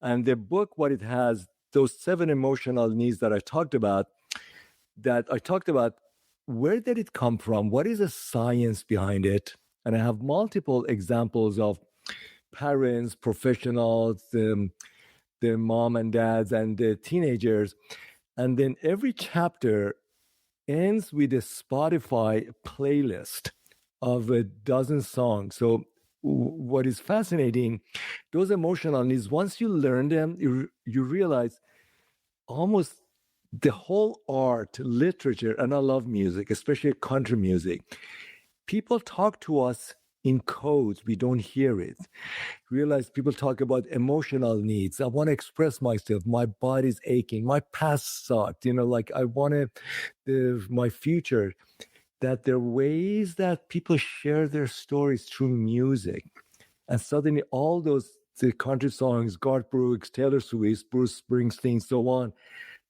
And the book, what it has, those 7 emotional needs that I talked about, where did it come from? What is the science behind it? And I have multiple examples of parents, professionals, the mom and dads, and the teenagers. And then every chapter ends with a Spotify playlist of a dozen songs. So what is fascinating, those emotional needs, once you learn them, you realize almost the whole art, literature, and I love music, especially country music. People talk to us in codes. We don't hear it. Realize people talk about emotional needs. I want to express myself. My body's aching. My past sucked. Like I want my future. That there are ways that people share their stories through music. And suddenly all the country songs, Garth Brooks, Taylor Swift, Bruce Springsteen, so on,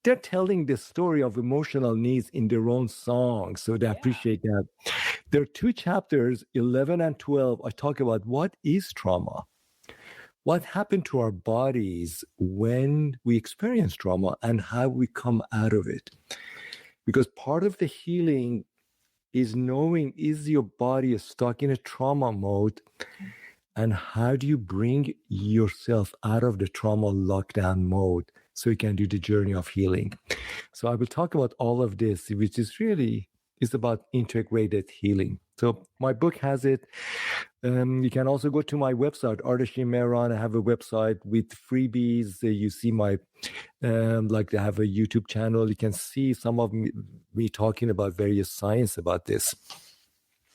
they're telling the story of emotional needs in their own songs. So they appreciate that. There are 2 chapters, 11 and 12. I talk about what is trauma, what happened to our bodies when we experience trauma, and how we come out of it. Because part of the healing is knowing, is your body stuck in a trauma mode? And how do you bring yourself out of the trauma lockdown mode so you can do the journey of healing? So I will talk about all of this, which is about integrated healing. So my book has it. You can also go to my website, Ardeshir Mehran. I have a website with freebies. You see my, I have a YouTube channel. You can see some of me talking about various science about this.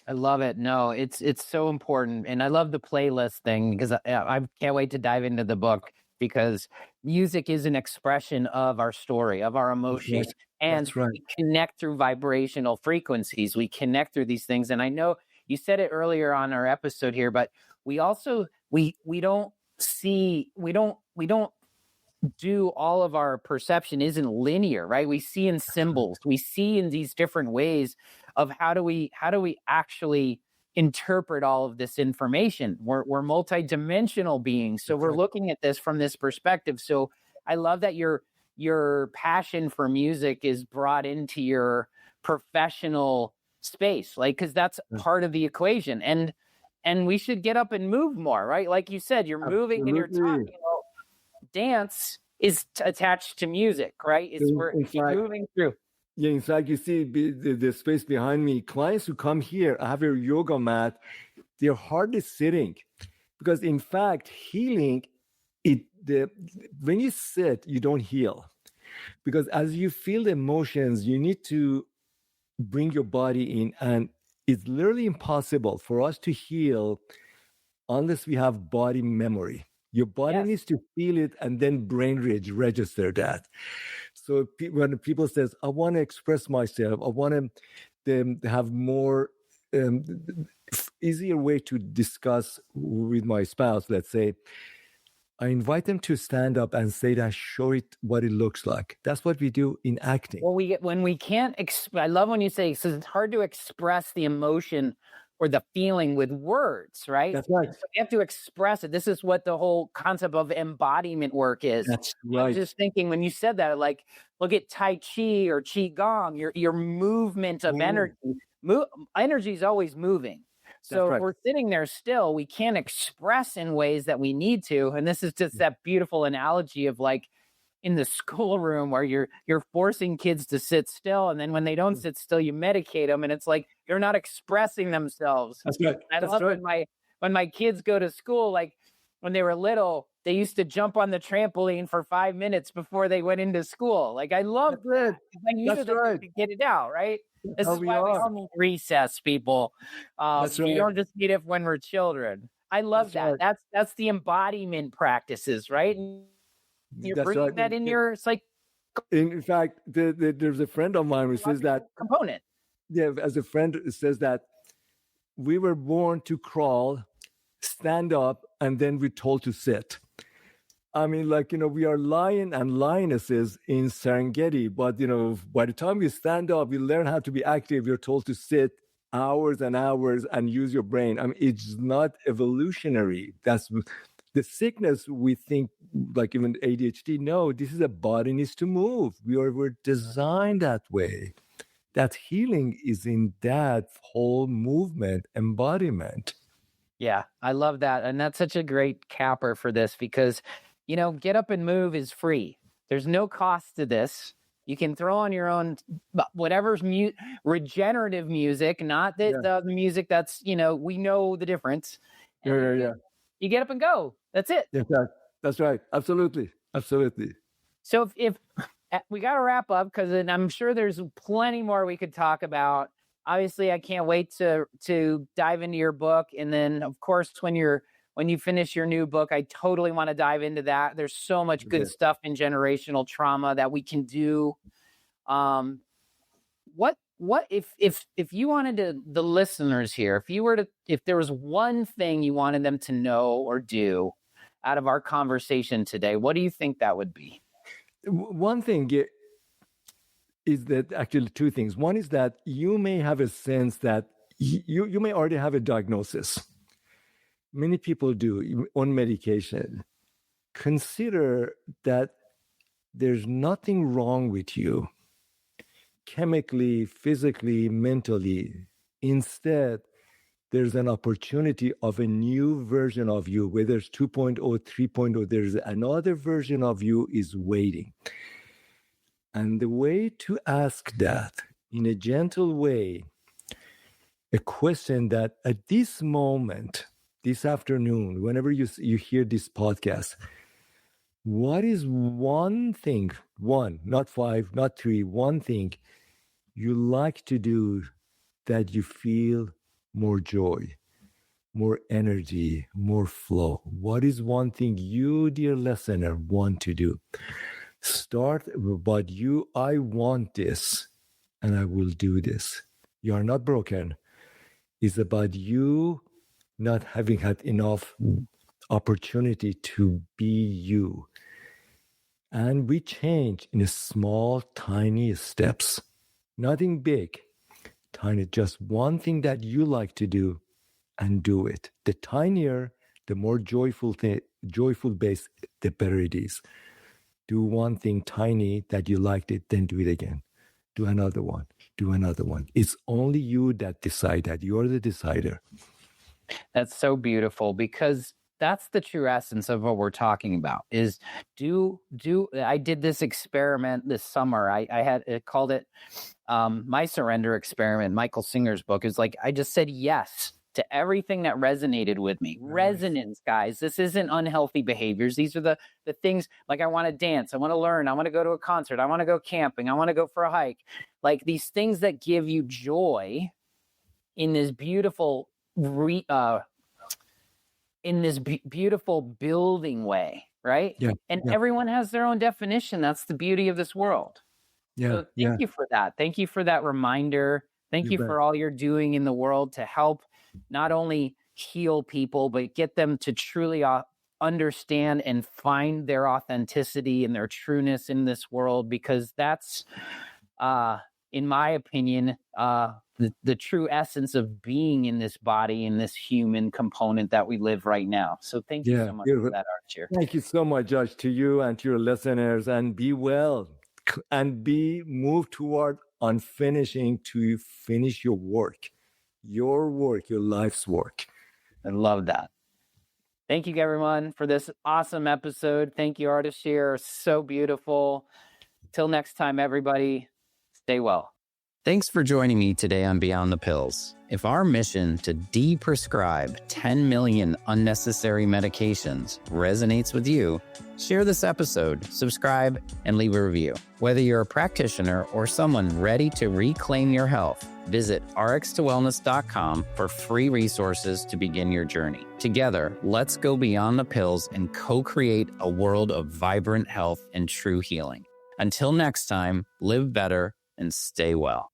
I love it. No, it's so important. And I love the playlist thing because I can't wait to dive into the book, because music is an expression of our story, of our emotions. Right. And That's right. we connect through vibrational frequencies. We connect through these things. And I know you said it earlier on our episode here, but we also, we don't do all of our perception isn't linear, right? We see in symbols, we see in these different ways of how do we actually interpret all of this information. We're multidimensional beings, so we're looking at this from this perspective. So I love that your passion for music is brought into your professional space, like, because that's part of the equation. And we should get up and move more, right? Like you said, you're moving and you're talking. Dance is attached to music, right? It's where you're moving through. Yeah, in fact, you see the space behind me. Clients who come here, I have a yoga mat. They're hardly sitting, because in fact, healing, when you sit, you don't heal, because as you feel the emotions, you need to bring your body in, and it's literally impossible for us to heal unless we have body memory. Your body needs to feel it, and then brain register that. So when people says, I want to express myself, I want to have more easier way to discuss with my spouse, let's say, I invite them to stand up and say that, show it what it looks like. That's what we do in acting. Well, when we can't, I love when you say, so it's hard to express the emotion or the feeling with words, right? That's right. So you have to express it. This is what the whole concept of embodiment work is. That's right. I was just thinking when you said that, like, look at Tai Chi or Qi Gong, your movement of energy. Energy is always moving. So if we're sitting there still, we can't express in ways that we need to. And this is just that beautiful analogy of, like, in the schoolroom where you're forcing kids to sit still, and then when they don't sit still, you medicate them, and it's like they're not expressing themselves. That's right. I love when my kids go to school, like when they were little, they used to jump on the trampoline for 5 minutes before they went into school. Like, I love that. I knew that to get it out, right? This is why we all need recess, people. We don't just need it when we're children. I love that. That's the embodiment practices, right? You're bringing that in your psych. In fact, there's a friend of mine who says that component. Yeah, as a friend says that we were born to crawl, stand up, and then we're told to sit. I mean, like, we are lion and lionesses in Serengeti, but, by the time we stand up, we learn how to be active. You're told to sit hours and hours and use your brain. I mean, it's not evolutionary. That's the sickness. We think, like even ADHD, no, this is a body needs to move. We're designed that way. That healing is in that whole movement, embodiment. Yeah, I love that. And that's such a great capper for this, because, get up and move is free. There's no cost to this. You can throw on your own, whatever's regenerative music, not the music that's, we know the difference. Yeah. You get up and go. That's it. Yeah, that's right. Absolutely. So if we got to wrap up, because I'm sure there's plenty more we could talk about. obviously I can't wait to dive into your book. And then of course, when you finish your new book, I totally want to dive into that. There's so much good stuff in generational trauma that we can do. What if you wanted the listeners here, if there was one thing you wanted them to know or do out of our conversation today, what do you think that would be? One thing is that actually two things. One is that you may have a sense that you may already have a diagnosis. Many people do on medication. Consider that there's nothing wrong with you, chemically, physically, mentally. Instead, there's an opportunity of a new version of you, whether it's 2.0, 3.0, there's another version of you is waiting. And the way to ask that in a gentle way, a question that at this moment, this afternoon, whenever you hear this podcast, what is one thing, not five, not three, one thing you like to do that you feel more joy, more energy, more flow? What is one thing you, dear listener, want to do? Start about you. I want this and I will do this. You are not broken. It's about you not having had enough opportunity to be you. And we change in small, tiny steps. Nothing big, tiny, just one thing that you like to do and do it. The tinier, the more joyful base, the better it is. Do one thing tiny that you liked it, then do it again. Do another one. Do another one. It's only you that decide that. You're the decider. That's so beautiful, because that's the true essence of what we're talking about is I did this experiment this summer. I called it My Surrender Experiment. Michael Singer's book is like, I just said yes to everything that resonated with me. Nice. Resonance, guys. This isn't unhealthy behaviors. These are the things like I want to dance. I want to learn. I want to go to a concert. I want to go camping. I want to go for a hike. Like these things that give you joy in this beautiful beautiful building way, right? Yeah. And everyone has their own definition. That's the beauty of this world. Yeah. So thank you for that. Thank you for that reminder. Thank you for all you're doing in the world to help not only heal people, but get them to truly understand and find their authenticity and their trueness in this world, because that's, in my opinion, the true essence of being in this body, in this human component that we live right now. So thank you so much for that, Ardeshir. Thank you so much, Josh, to you and to your listeners, and be well and move toward on finishing to finish your work, your life's work. I love that. Thank you, everyone, for this awesome episode. Thank you, Ardeshir. So beautiful. Till next time, everybody, stay well. Thanks for joining me today on Beyond the Pills. If our mission to deprescribe 10 million unnecessary medications resonates with you, share this episode, subscribe, and leave a review. Whether you're a practitioner or someone ready to reclaim your health, visit rx2wellness.com for free resources to begin your journey. Together, let's go beyond the pills and co-create a world of vibrant health and true healing. Until next time, live better and stay well.